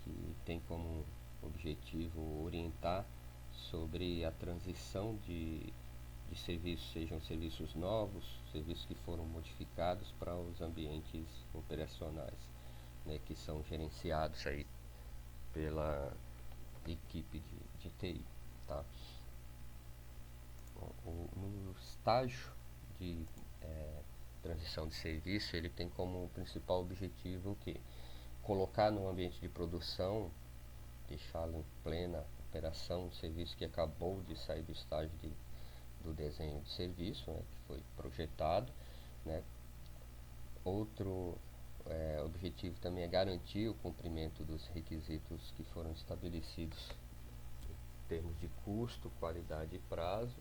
que tem como objetivo orientar sobre a transição de serviços, sejam serviços novos, serviços que foram modificados para os ambientes operacionais, né, que são gerenciados aí pela equipe de TI. Tá? No estágio de transição de serviço, ele tem como principal objetivo o quê? Colocar no ambiente de produção, deixá-lo em plena operação, um serviço que acabou de sair do estágio do desenho de serviço, né, que foi projetado. Né. Outro objetivo também é garantir o cumprimento dos requisitos que foram estabelecidos em termos de custo, qualidade e prazo,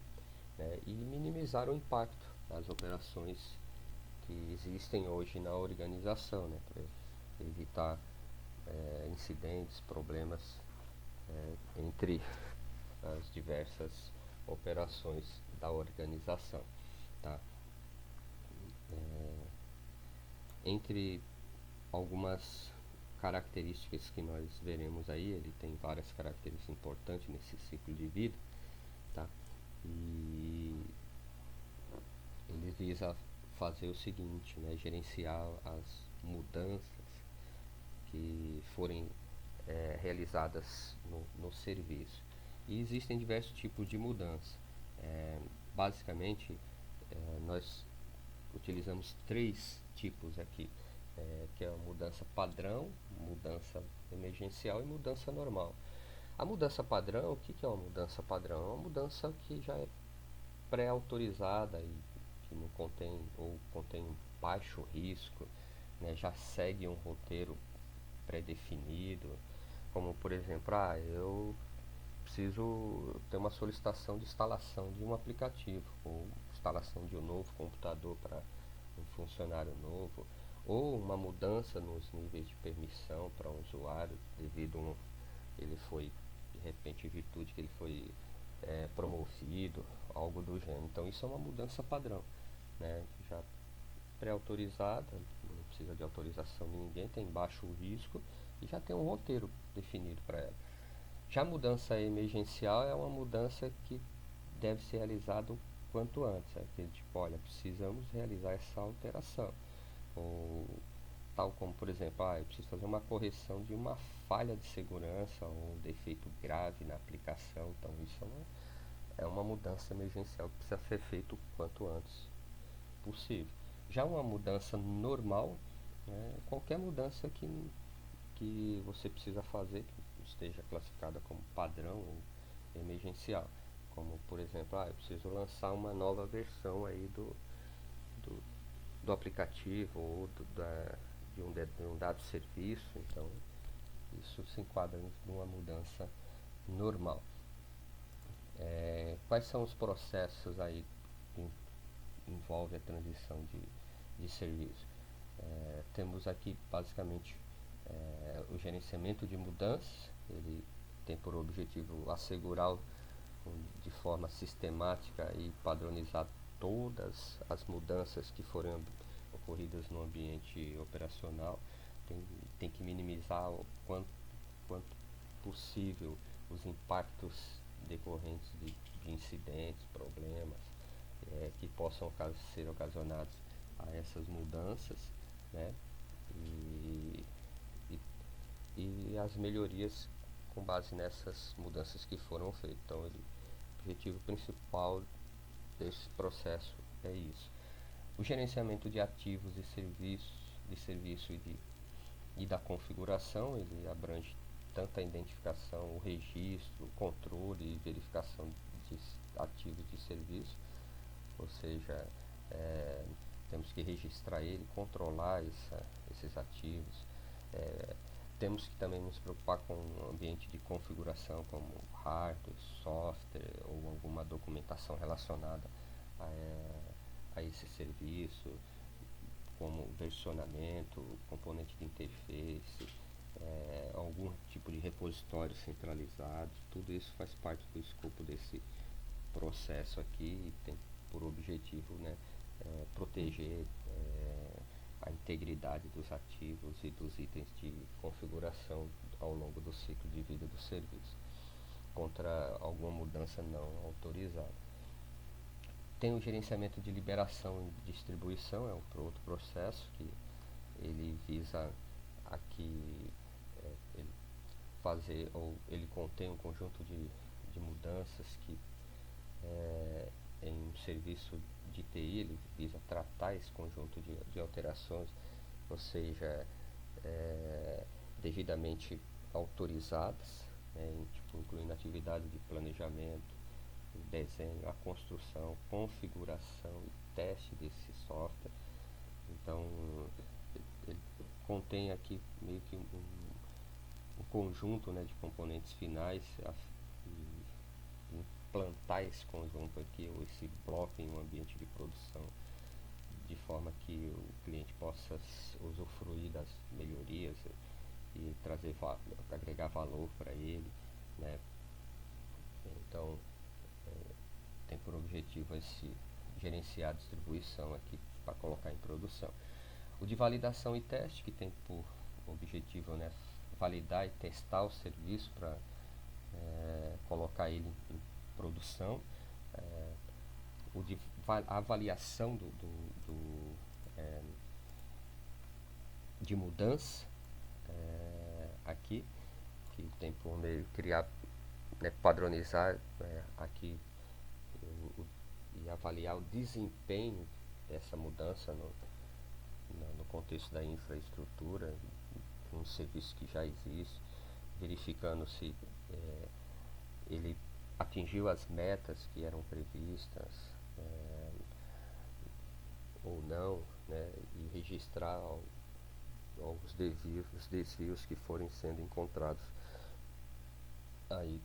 né, e minimizar o impacto das operações que existem hoje na organização, né, para evitar incidentes, problemas entre as diversas operações da organização. Tá? Entre algumas características que nós veremos aí, ele tem várias características importantes nesse ciclo de vida, tá? E ele visa fazer o seguinte, né, gerenciar as mudanças que forem realizadas no serviço. E existem diversos tipos de mudança. Basicamente, nós utilizamos três tipos aqui, que é a mudança padrão, mudança emergencial e mudança normal. A mudança padrão, o que é uma mudança padrão? É uma mudança que já é pré-autorizada e que não contém ou contém um baixo risco, né, já segue um roteiro pré-definido, como por exemplo, eu preciso ter uma solicitação de instalação de um aplicativo ou instalação de um novo computador para um funcionário novo, ou uma mudança nos níveis de permissão para um usuário devido ele foi de repente em virtude que ele foi promovido, algo do gênero. Então isso é uma mudança padrão, né? Já pré-autorizada, não precisa de autorização de ninguém, tem baixo risco e já tem um roteiro definido para ela. Já a mudança emergencial é uma mudança que deve ser realizada o quanto antes. É aquele tipo, olha, precisamos realizar essa alteração. Ou tal como, por exemplo, eu preciso fazer uma correção de uma falha de segurança ou um defeito grave na aplicação. Então isso é uma mudança emergencial que precisa ser feito o quanto antes possível. Já uma mudança normal, qualquer mudança que você precisa fazer, que esteja classificada como padrão ou emergencial. Como, por exemplo, eu preciso lançar uma nova versão aí do, do aplicativo ou de um dado serviço. Então, isso se enquadra numa mudança normal. Quais são os processos aí que envolve a transição de serviço? Temos aqui basicamente o gerenciamento de mudanças. Ele tem por objetivo assegurar de forma sistemática e padronizar todas as mudanças que forem ocorridas no ambiente operacional. Tem que minimizar o quanto possível os impactos decorrentes de incidentes, problemas que possam ser ocasionados a essas mudanças, né? E, e as melhorias com base nessas mudanças que foram feitas. Então, o objetivo principal desse processo é isso. O gerenciamento de ativos e serviços, de serviço e da configuração, ele abrange tanto a identificação, o registro, o controle e verificação de ativos de serviço, ou seja, temos que registrar ele, controlar esses ativos. Temos que também nos preocupar com o ambiente de configuração, como hardware, software ou alguma documentação relacionada a esse serviço, como versionamento, componente de interface, algum tipo de repositório centralizado. Tudo isso faz parte do escopo desse processo aqui e tem por objetivo, né, proteger a integridade dos ativos e dos itens de configuração ao longo do ciclo de vida do serviço, contra alguma mudança não autorizada. Tem o gerenciamento de liberação e distribuição, é outro processo que ele visa aqui ele fazer, ou ele contém um conjunto de mudanças que em um serviço de TI ele visa tratar esse conjunto de alterações, ou seja, devidamente autorizadas, incluindo atividade de planejamento, desenho, a construção, configuração e teste desse software. Então, ele contém aqui meio que um conjunto, né, de componentes finais, e implantar esse conjunto aqui, ou esse bloco em um ambiente de produção, de forma que o cliente possa usufruir das melhorias e agregar valor para ele, né? Então, tem por objetivo esse gerenciar a distribuição aqui para colocar em produção. O de validação e teste, que tem por objetivo, né, validar e testar o serviço para colocar ele em produção. O de avaliação de mudança, aqui, que tem por meio criar, né, padronizar aqui e avaliar o desempenho dessa mudança no contexto da infraestrutura, um serviço que já existe, verificando se ele atingiu as metas que eram previstas ou não, né, e registrar os desvios que forem sendo encontrados aí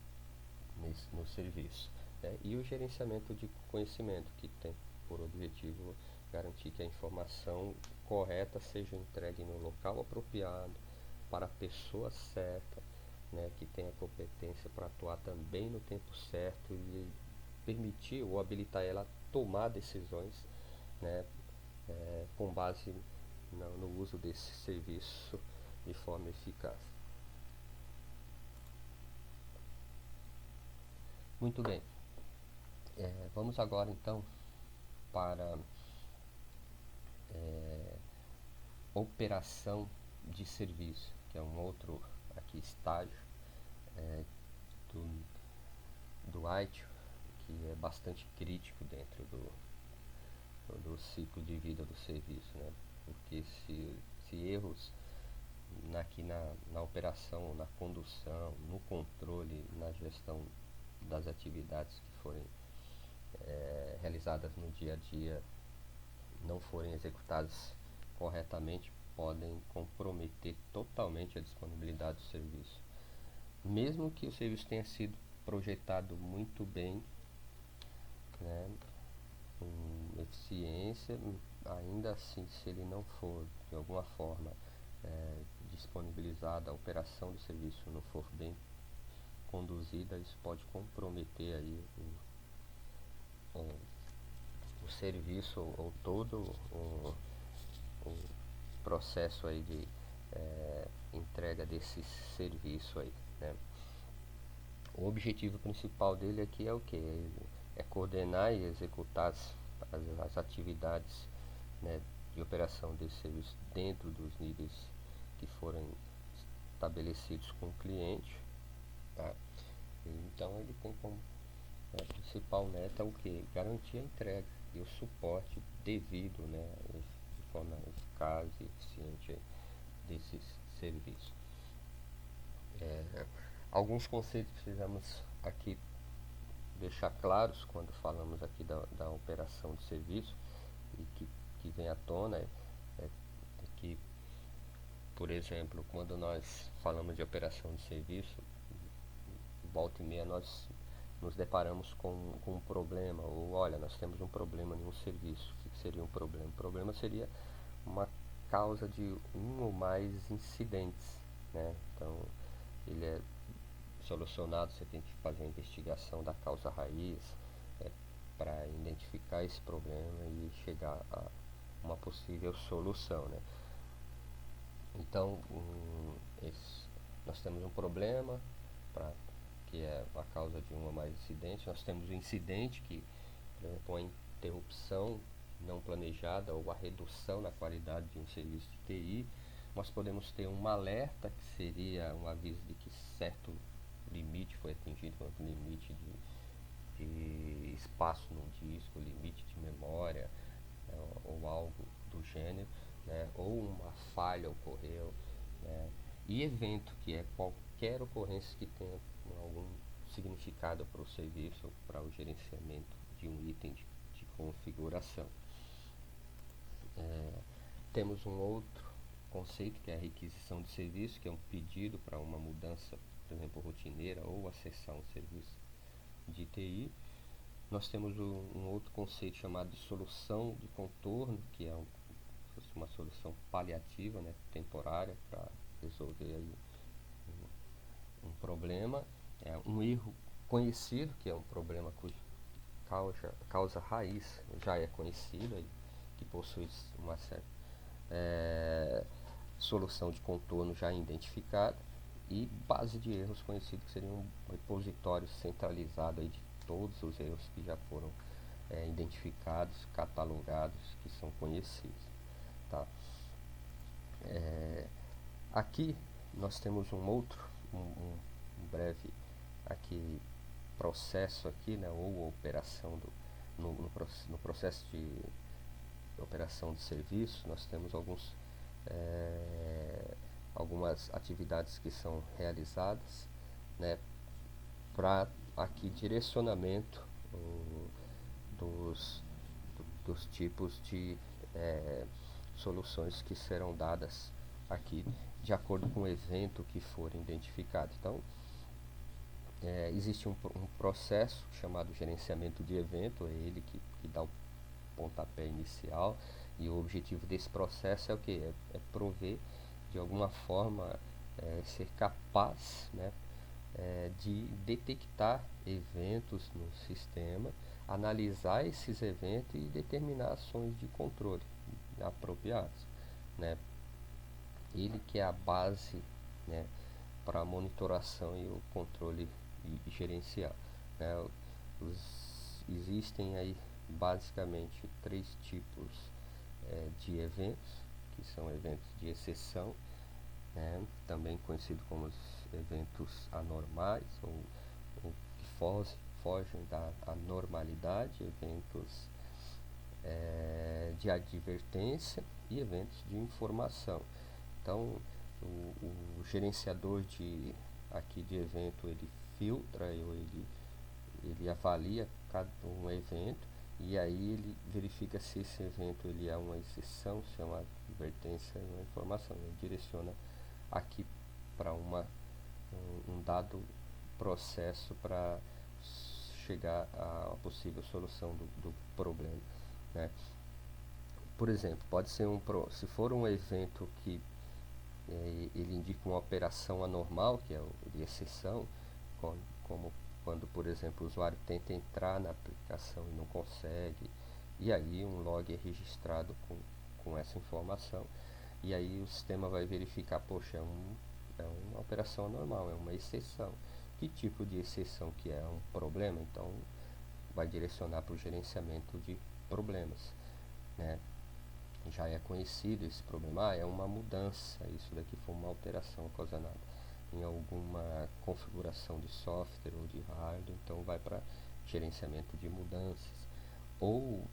no serviço. E o gerenciamento de conhecimento, que tem por objetivo garantir que a informação correta seja entregue no local apropriado, para a pessoa certa, né, que tenha competência para atuar também no tempo certo e permitir ou habilitar ela a tomar decisões, né, com base no uso desse serviço de forma eficaz. Muito bem, vamos agora então para operação de serviço, que é um outro aqui estágio do ITIL, que é bastante crítico dentro do ciclo de vida do serviço, né? Porque se erros aqui na operação, na condução, no controle, na gestão das atividades que forem realizadas no dia a dia não forem executadas corretamente, podem comprometer totalmente a disponibilidade do serviço. Mesmo que o serviço tenha sido projetado muito bem, né, com eficiência, ainda assim, se ele não for de alguma forma disponibilizada, a operação do serviço não for bem conduzida, isso pode comprometer aí o serviço ou todo o processo aí de entrega desse serviço aí, né? O objetivo principal dele aqui é o que? É coordenar e executar as atividades, né, de operação desse serviço dentro dos níveis que forem estabelecidos com o cliente, tá? Então ele tem como principal meta o que? Garantir a entrega e o suporte devido, né, de forma eficaz e eficiente desses serviços. Alguns conceitos que precisamos aqui deixar claros quando falamos aqui da operação de serviço e que vem à tona é que, por exemplo, quando nós falamos de operação de serviço, volta e meia nós nos deparamos com um problema, ou olha, nós temos um problema em um serviço. O que seria um problema? O problema seria uma causa de um ou mais incidentes, né? Então, ele é solucionado, você tem que fazer a investigação da causa raiz para identificar identificar esse problema e chegar a uma possível solução, né? Então, nós temos um problema, que é a causa de um ou mais incidentes. Nós temos o incidente, que, por exemplo, a interrupção não planejada ou a redução na qualidade de um serviço de TI. Nós podemos ter um alerta, que seria um aviso de que certo limite foi atingido, como limite de espaço no disco, limite de memória, ou algo do gênero, né? Ou uma falha ocorreu, né? E evento, que é qualquer ocorrência que tenha algum significado para o serviço, para o gerenciamento de um item de configuração. Temos um outro conceito, que é a requisição de serviço, que é um pedido para uma mudança, por exemplo, rotineira, ou acessar um serviço de TI. Nós temos um outro conceito chamado de solução de contorno, que é uma solução paliativa, né, temporária, para resolver aí um problema. Um erro conhecido, que é um problema cuja causa raiz já é conhecida, que possui uma certa solução de contorno já identificada, e base de erros conhecido, que seria um repositório centralizado aí de todos os erros que já foram identificados, catalogados, que são conhecidos, tá? Aqui nós temos um breve aqui processo aqui, né, ou operação no processo de operação de serviço. Nós temos algumas atividades que são realizadas, né, para aqui direcionamento dos tipos de soluções que serão dadas aqui de acordo com o evento que for identificado. Então, existe um processo chamado gerenciamento de evento, é ele que dá o pontapé inicial, e o objetivo desse processo é o que? É prover, de alguma forma, ser capaz, né, de detectar eventos no sistema, analisar esses eventos e determinar ações de controle apropriadas, né? Ele que é a base, né, para a monitoração e o controle gerencial, né? Existem aí basicamente 3 tipos de eventos, que são eventos de exceção, né, também conhecido como os eventos anormais, ou que fogem da normalidade, eventos de advertência e eventos de informação. Então, o gerenciador aqui de evento, ele filtra, ou ele avalia cada um evento, e aí ele verifica se esse evento ele é uma exceção, se é uma advertência ou uma informação. Ele direciona aqui para um dado processo para chegar à possível solução do problema, né? Por exemplo, pode ser se for um evento que ele indica uma operação anormal, que é de exceção, como quando, por exemplo, o usuário tenta entrar na aplicação e não consegue, e aí um log é registrado com essa informação, e aí o sistema vai verificar, poxa, é uma operação anormal, é uma exceção. Que tipo de exceção que é? Um problema? Então vai direcionar para o gerenciamento de problemas, né? Já é conhecido esse problema, é uma mudança, isso daqui foi uma alteração ocasionada em alguma configuração de software ou de hardware, então vai para gerenciamento de mudanças. Ou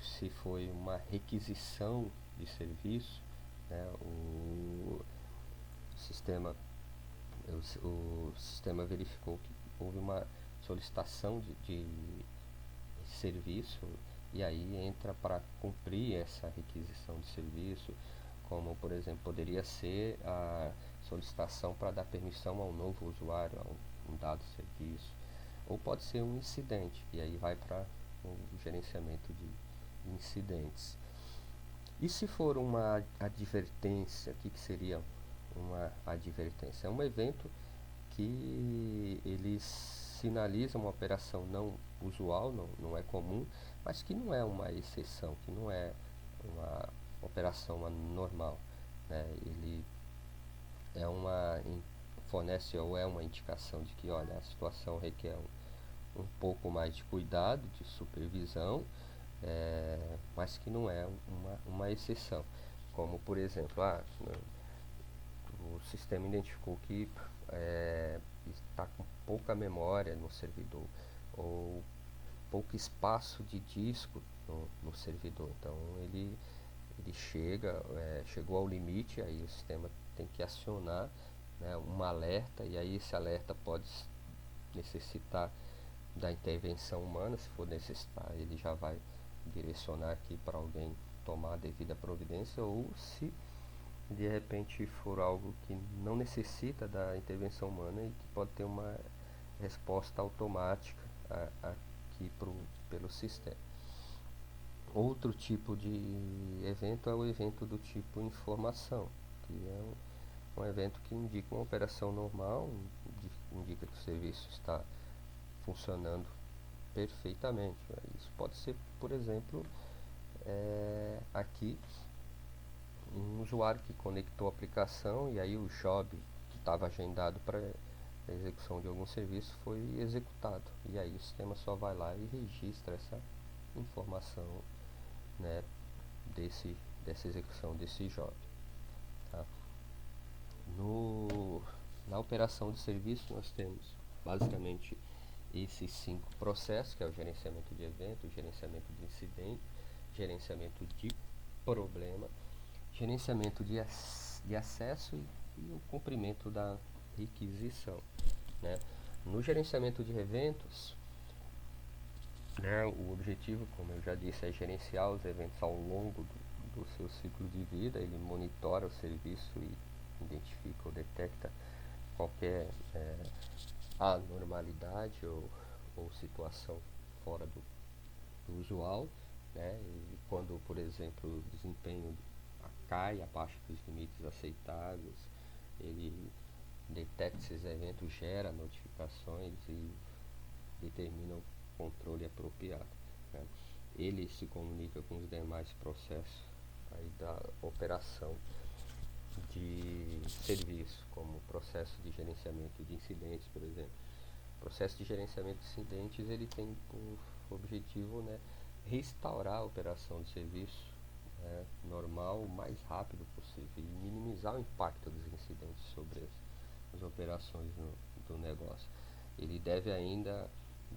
se foi uma requisição de serviço, né, o sistema verificou que houve uma solicitação de serviço, e aí entra para cumprir essa requisição de serviço, como, por exemplo, poderia ser a solicitação para dar permissão a um novo usuário a um dado serviço, ou pode ser um incidente, e aí vai para o gerenciamento de incidentes. E se for uma advertência, o que seria uma advertência? É um evento que ele sinaliza uma operação usual, não é comum, mas que não é uma exceção, que não é uma operação anormal, né? Ele é fornece ou é uma indicação de que, olha, a situação requer um pouco mais de cuidado, de supervisão, mas que não é uma exceção. Como, por exemplo, o sistema identificou que está com pouca memória no servidor, ou pouco espaço de disco no servidor. Então ele chegou ao limite, aí o sistema tem que acionar, né, um alerta, e aí esse alerta pode necessitar da intervenção humana. Se for necessitar, ele já vai direcionar aqui para alguém tomar a devida providência, ou se de repente for algo que não necessita da intervenção humana e que pode ter uma resposta automática aqui pelo sistema. Outro tipo de evento é o evento do tipo informação, que é um evento que indica uma operação normal, indica que o serviço está funcionando perfeitamente. Isso pode ser, por exemplo, aqui um usuário que conectou a aplicação e aí o job que estava agendado para a execução de algum serviço foi executado, e aí o sistema só vai lá e registra essa informação, né, dessa execução desse job. Tá? Na operação de serviço nós temos basicamente esses 5 processos, que é o gerenciamento de evento, gerenciamento de incidente, gerenciamento de problema, gerenciamento de acesso e o cumprimento da requisição, né? No gerenciamento de eventos, né, o objetivo, como eu já disse, é gerenciar os eventos ao longo do seu ciclo de vida. Ele monitora o serviço e identifica ou detecta qualquer anormalidade ou situação fora do usual, né? E quando, por exemplo, o desempenho cai abaixo dos limites aceitáveis, ele detecta esses eventos, gera notificações e determina o controle apropriado, né? Ele se comunica com os demais processos aí da operação de serviço, como o processo de gerenciamento de incidentes, por exemplo. O processo de gerenciamento de incidentes, ele tem por objetivo, né, restaurar a operação de serviço, né, normal o mais rápido possível e minimizar o impacto dos incidentes sobre as operações do negócio. Ele deve ainda,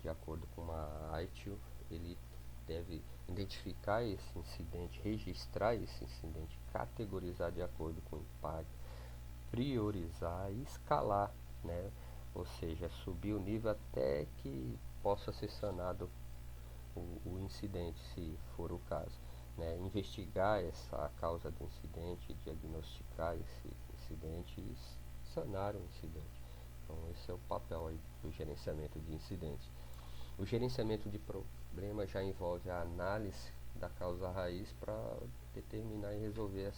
de acordo com a ITIL, ele deve identificar esse incidente, registrar esse incidente, categorizar de acordo com o impacto, priorizar e escalar, né? Ou seja, subir o nível até que possa ser sanado o incidente, se for o caso, né? Investigar a causa do incidente, diagnosticar esse incidente e sanar o incidente. Então esse é o papel aí do gerenciamento de incidentes. O gerenciamento de problemas já envolve a análise da causa raiz para determinar e resolver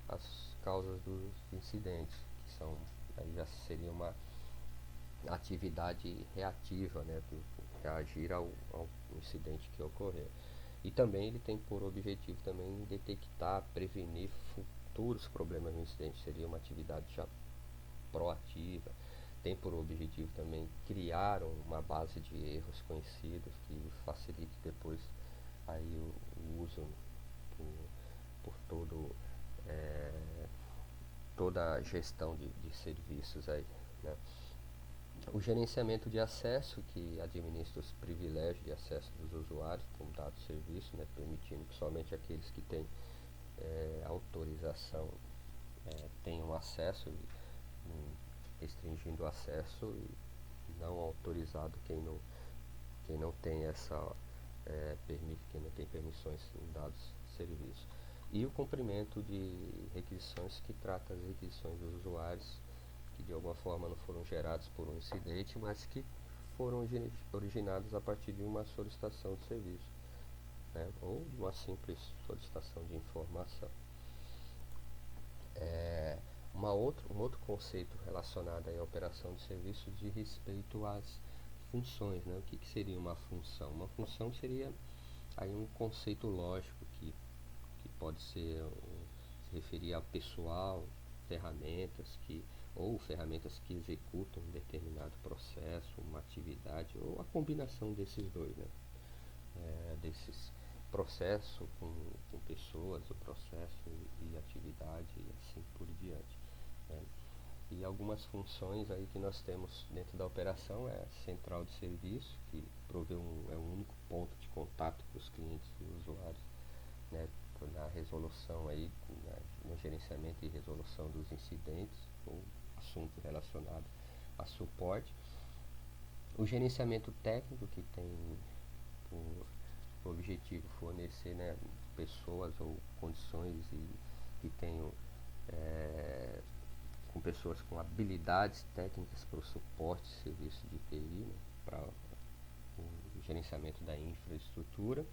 as causas dos incidentes, que são, aí já seria uma atividade reativa, né, do reagir ao incidente que ocorreu. E também ele tem por objetivo também detectar, prevenir futuros problemas no incidente, seria uma atividade já proativa. Tem por objetivo também criar uma base de erros conhecidos que facilite depois aí o uso por toda a gestão de serviços aí, né? O gerenciamento de acesso, que administra os privilégios de acesso dos usuários com dados de serviço, né, permitindo que somente aqueles que têm autorização tenham acesso, restringindo o acesso, e não autorizado quem não tem quem não tem permissões em dados de serviço. E o cumprimento de requisições, que trata as requisições dos usuários que de alguma forma não foram gerados por um incidente, mas que foram originados a partir de uma solicitação de serviço, né, ou de uma simples solicitação de informação. Um outro conceito relacionado à operação de serviço diz respeito às funções, né? O que seria uma função? Uma função seria aí um conceito lógico que pode ser se referir a pessoal, ferramentas ou ferramentas que executam um determinado processo, uma atividade, ou a combinação desses dois, né? Desses processo com pessoas, o processo e atividade e assim por diante, né? E algumas funções aí que nós temos dentro da operação é a central de serviço, que é o único ponto de contato com os clientes e usuários, né, na resolução aí, no gerenciamento e resolução dos incidentes ou assuntos relacionados a suporte. O gerenciamento técnico, que tem por objetivo fornecer, né, pessoas ou condições que tenham com pessoas com habilidades técnicas para o suporte de serviço de TI, né, para o gerenciamento da infraestrutura,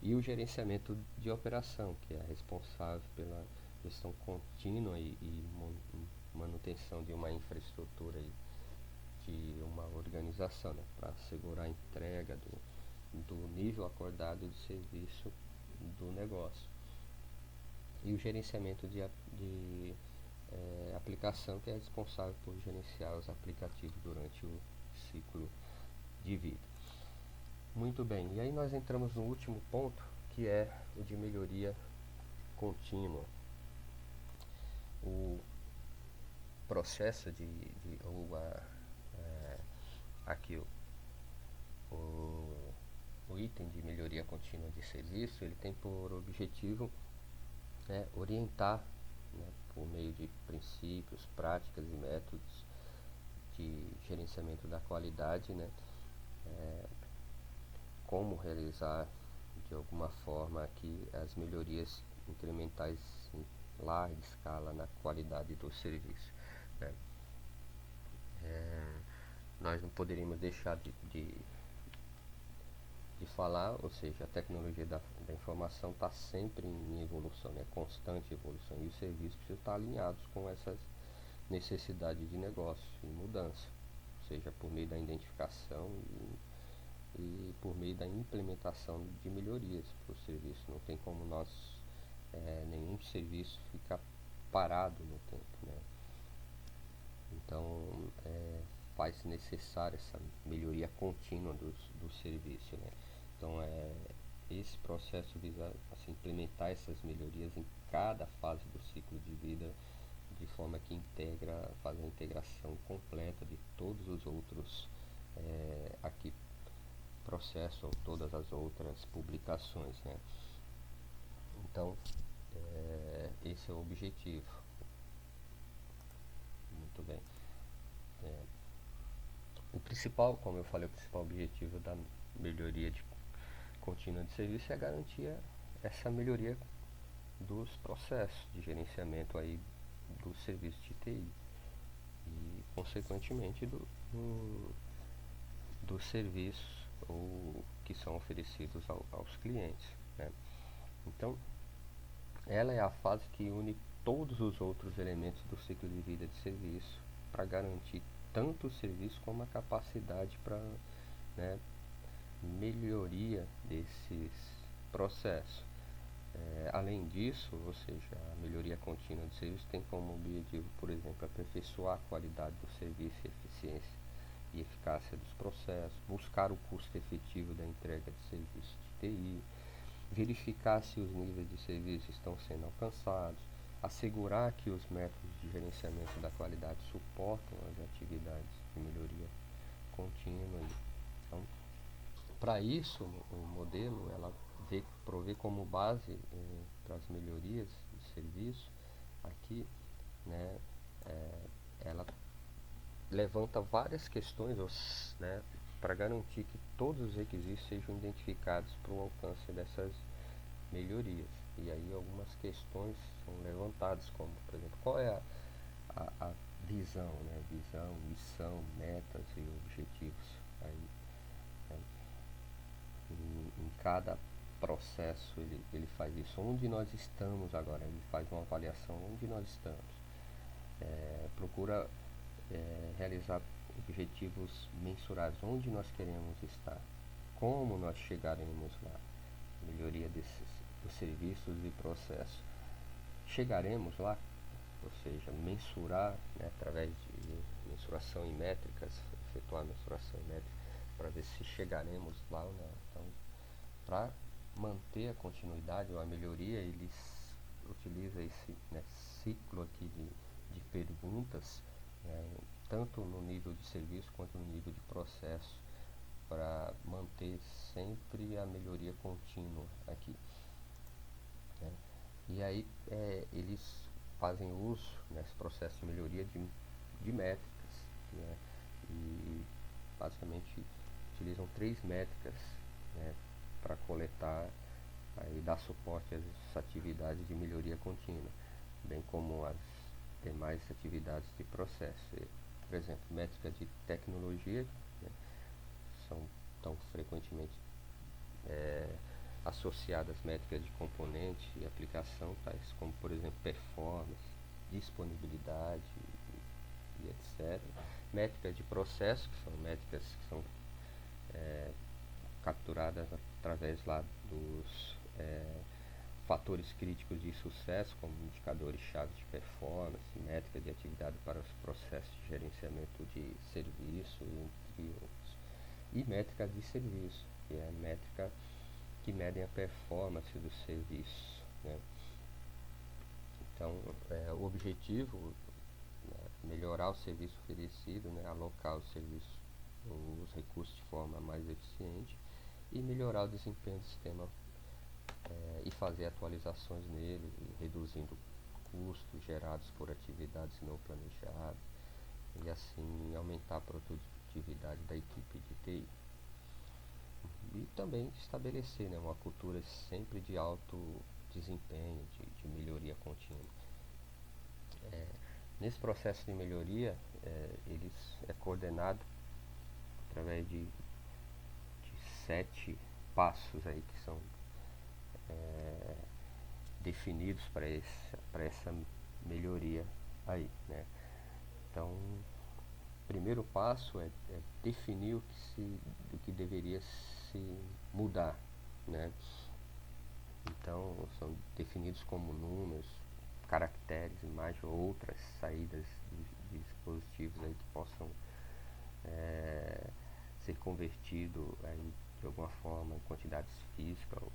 e o gerenciamento de operação, que é responsável pela gestão contínua e manutenção de uma infraestrutura e de uma organização, né, para assegurar a entrega do nível acordado de serviço do negócio. E o gerenciamento de aplicação, que é responsável por gerenciar os aplicativos durante o ciclo de vida. Muito bem, e aí nós entramos no último ponto, que é o de melhoria contínua. O processo aqui o item de melhoria contínua de serviço, ele tem por objetivo orientar, né, por meio de princípios, práticas e métodos de gerenciamento da qualidade, né, como realizar de alguma forma aqui as melhorias incrementais em larga escala na qualidade do serviço, né. Nós não poderíamos deixar de falar, ou seja, a tecnologia da informação está sempre em evolução, né, constante evolução, e os serviços precisam estar alinhados com essas necessidades de negócio e mudança, seja por meio da identificação e por meio da implementação de melhorias para o serviço. Não tem como nenhum serviço ficar parado no tempo, né? Então faz necessária essa melhoria contínua do serviço, né? Então esse processo visa assim, implementar essas melhorias em cada fase do ciclo de vida, de forma que faz a integração completa de todos os outros aqui processos ou todas as outras publicações, né? Então esse é o objetivo. Muito bem. O principal, como eu falei, o principal objetivo da melhoria contínua de serviço é garantir essa melhoria dos processos de gerenciamento aí do serviço de TI e, consequentemente, dos serviços que são oferecidos aos clientes, né? Então, ela é a fase que une todos os outros elementos do ciclo de vida de serviço para garantir tanto o serviço como a capacidade para, né, melhoria desses processos. Além disso, ou seja, a melhoria contínua do serviço tem como objetivo, por exemplo, aperfeiçoar a qualidade do serviço, a eficiência e eficácia dos processos, buscar o custo efetivo da entrega de serviços de TI, verificar se os níveis de serviço estão sendo alcançados, assegurar que os métodos de gerenciamento da qualidade suportam as atividades de melhoria contínua. Então, para isso, o modelo ela provê como base para as melhorias de serviço aqui, né, ela levanta várias questões, né, para garantir que todos os requisitos sejam identificados para o alcance dessas melhorias. E aí algumas questões são levantadas, como, por exemplo, qual é a visão, né? Visão, missão, metas e objetivos. Aí, né, em cada processo ele faz isso. Onde nós estamos agora? Ele faz uma avaliação onde nós estamos. Procura realizar objetivos mensuráveis, onde nós queremos estar, como nós chegaremos lá, melhoria dos serviços e processos. Chegaremos lá, ou seja, mensurar, né, através de mensuração em métricas, efetuar mensuração em métricas, para ver se chegaremos lá ou não. Então, para manter a continuidade ou a melhoria, eles utilizam esse, né, ciclo aqui de perguntas, né, tanto no nível de serviço quanto no nível de processo, para manter sempre a melhoria contínua aqui, né? E aí eles fazem uso nesse processo de melhoria de métricas, né? E basicamente utilizam 3 métricas, né, para coletar e dar suporte às atividades de melhoria contínua, bem como as demais atividades de processo. Por exemplo, métricas de tecnologia, né, são tão frequentemente associadas às métricas de componente e aplicação, tais como, por exemplo, performance, disponibilidade e etc. Métricas de processo, que são métricas que são capturadas através lá dos fatores críticos de sucesso, como indicadores-chave de performance, métrica de atividade para os processos de gerenciamento de serviço, entre outros. E métrica de serviço, que é a métrica que medem a performance do serviço, né? Então, o objetivo, né, melhorar o serviço oferecido, né, alocar o serviço, os recursos de forma mais eficiente e melhorar o desempenho do sistema, e fazer atualizações nele, reduzindo custos gerados por atividades não planejadas e assim aumentar a produtividade da equipe de TI. E também estabelecer, né, uma cultura sempre de alto desempenho, de melhoria contínua. Nesse processo de melhoria, eles é coordenado através de 7 passos aí que são definidos para essa melhoria aí, né? Então, o primeiro passo é definir o que deveria se mudar, né? Então, são definidos como números, caracteres, imagens ou outras saídas de dispositivos aí que possam ser convertido aí de alguma forma em quantidades físicas ou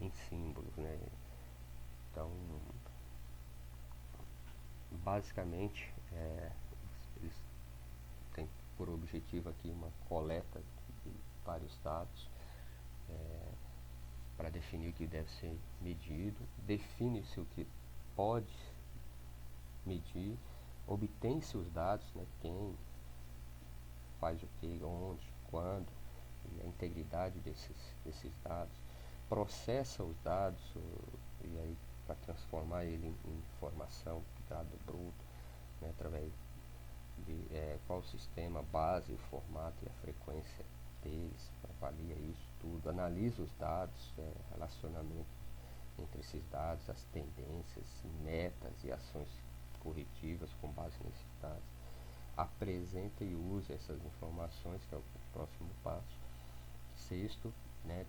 em símbolos, né? Então, basicamente, eles têm por objetivo aqui uma coleta de vários dados para definir o que deve ser medido, define-se o que pode medir, obtém-se os dados, né, quem faz o que, onde, quando, e a integridade desses dados, processa os dados e aí para transformar ele em informação, dado bruto, né, através de qual o sistema, base, o formato e a frequência deles, avalia isso tudo, analisa os dados, relacionamento entre esses dados, as tendências, metas e ações corretivas com base nesses dados, apresenta e usa essas informações, que é o próximo passo. Sexto, né,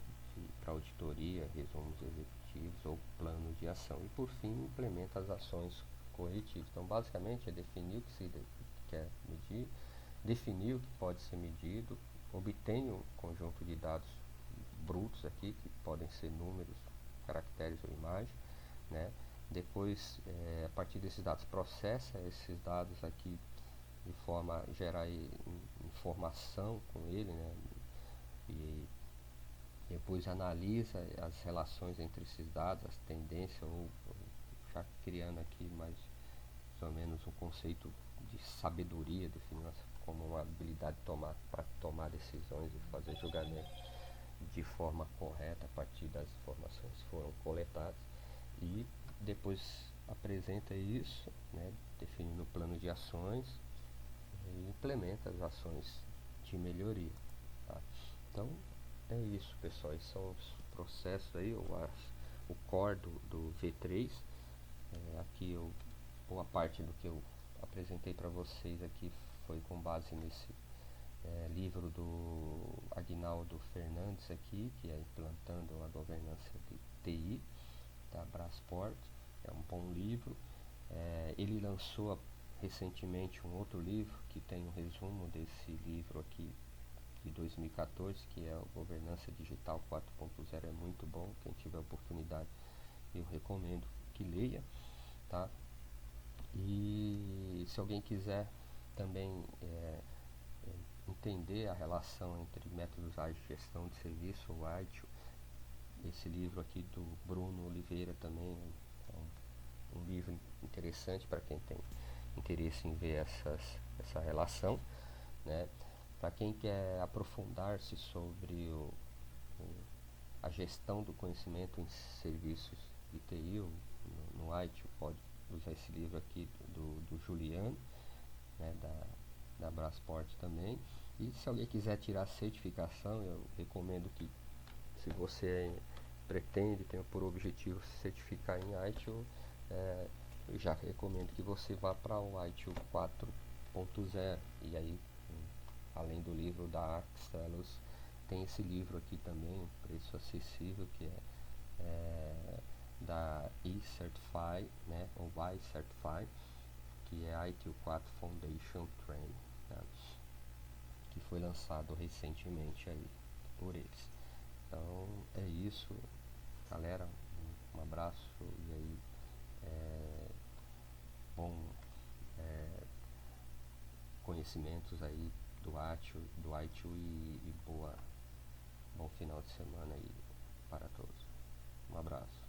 para auditoria, resumos executivos ou plano de ação. E por fim, implementa as ações corretivas. Então, basicamente, é definir o que se quer medir, definir o que pode ser medido, obtém um conjunto de dados brutos aqui, que podem ser números, caracteres ou imagens, né? Depois, a partir desses dados, processa esses dados aqui de forma a gerar informação com ele, né? E depois analisa as relações entre esses dados, as tendências, ou já criando aqui mais ou menos um conceito de sabedoria, definindo como uma habilidade para tomar decisões e fazer julgamentos de forma correta a partir das informações que foram coletadas, e depois apresenta isso, né, definindo o plano de ações e implementa as ações de melhoria, tá? Então é isso, pessoal. Esses são os processos aí, o core do V3. Aqui boa parte do que eu apresentei para vocês aqui foi com base nesse livro do Aguinaldo Fernandes aqui, que é Implantando a Governança de TI, da Brasport. É um bom livro. Ele lançou recentemente um outro livro que tem um resumo desse livro aqui de 2014, que é o Governança Digital 4.0. É muito bom, quem tiver oportunidade eu recomendo que leia, tá? E se alguém quiser também entender a relação entre métodos ágeis de gestão de serviço, o Agile, esse livro aqui do Bruno Oliveira também é um livro interessante para quem tem interesse em ver essa relação, né? Para quem quer aprofundar-se sobre a gestão do conhecimento em serviços de TI, no Agile, pode usar esse livro aqui do Juliano, né, da Brasport também. E se alguém quiser tirar certificação, eu recomendo que, se você pretende, tem por objetivo se certificar em Agile, eu já recomendo que você vá para o Agile 4.0. E aí, além do livro da Axelos, tem esse livro aqui também, um preço acessível, que é da eCertify, né, ou iCertify, que é ITIL 4 Foundation Training, né, que foi lançado recentemente aí por eles. Então é isso, galera. Um abraço e aí bom conhecimentos aí do ITIL e bom final de semana aí para todos. Um abraço.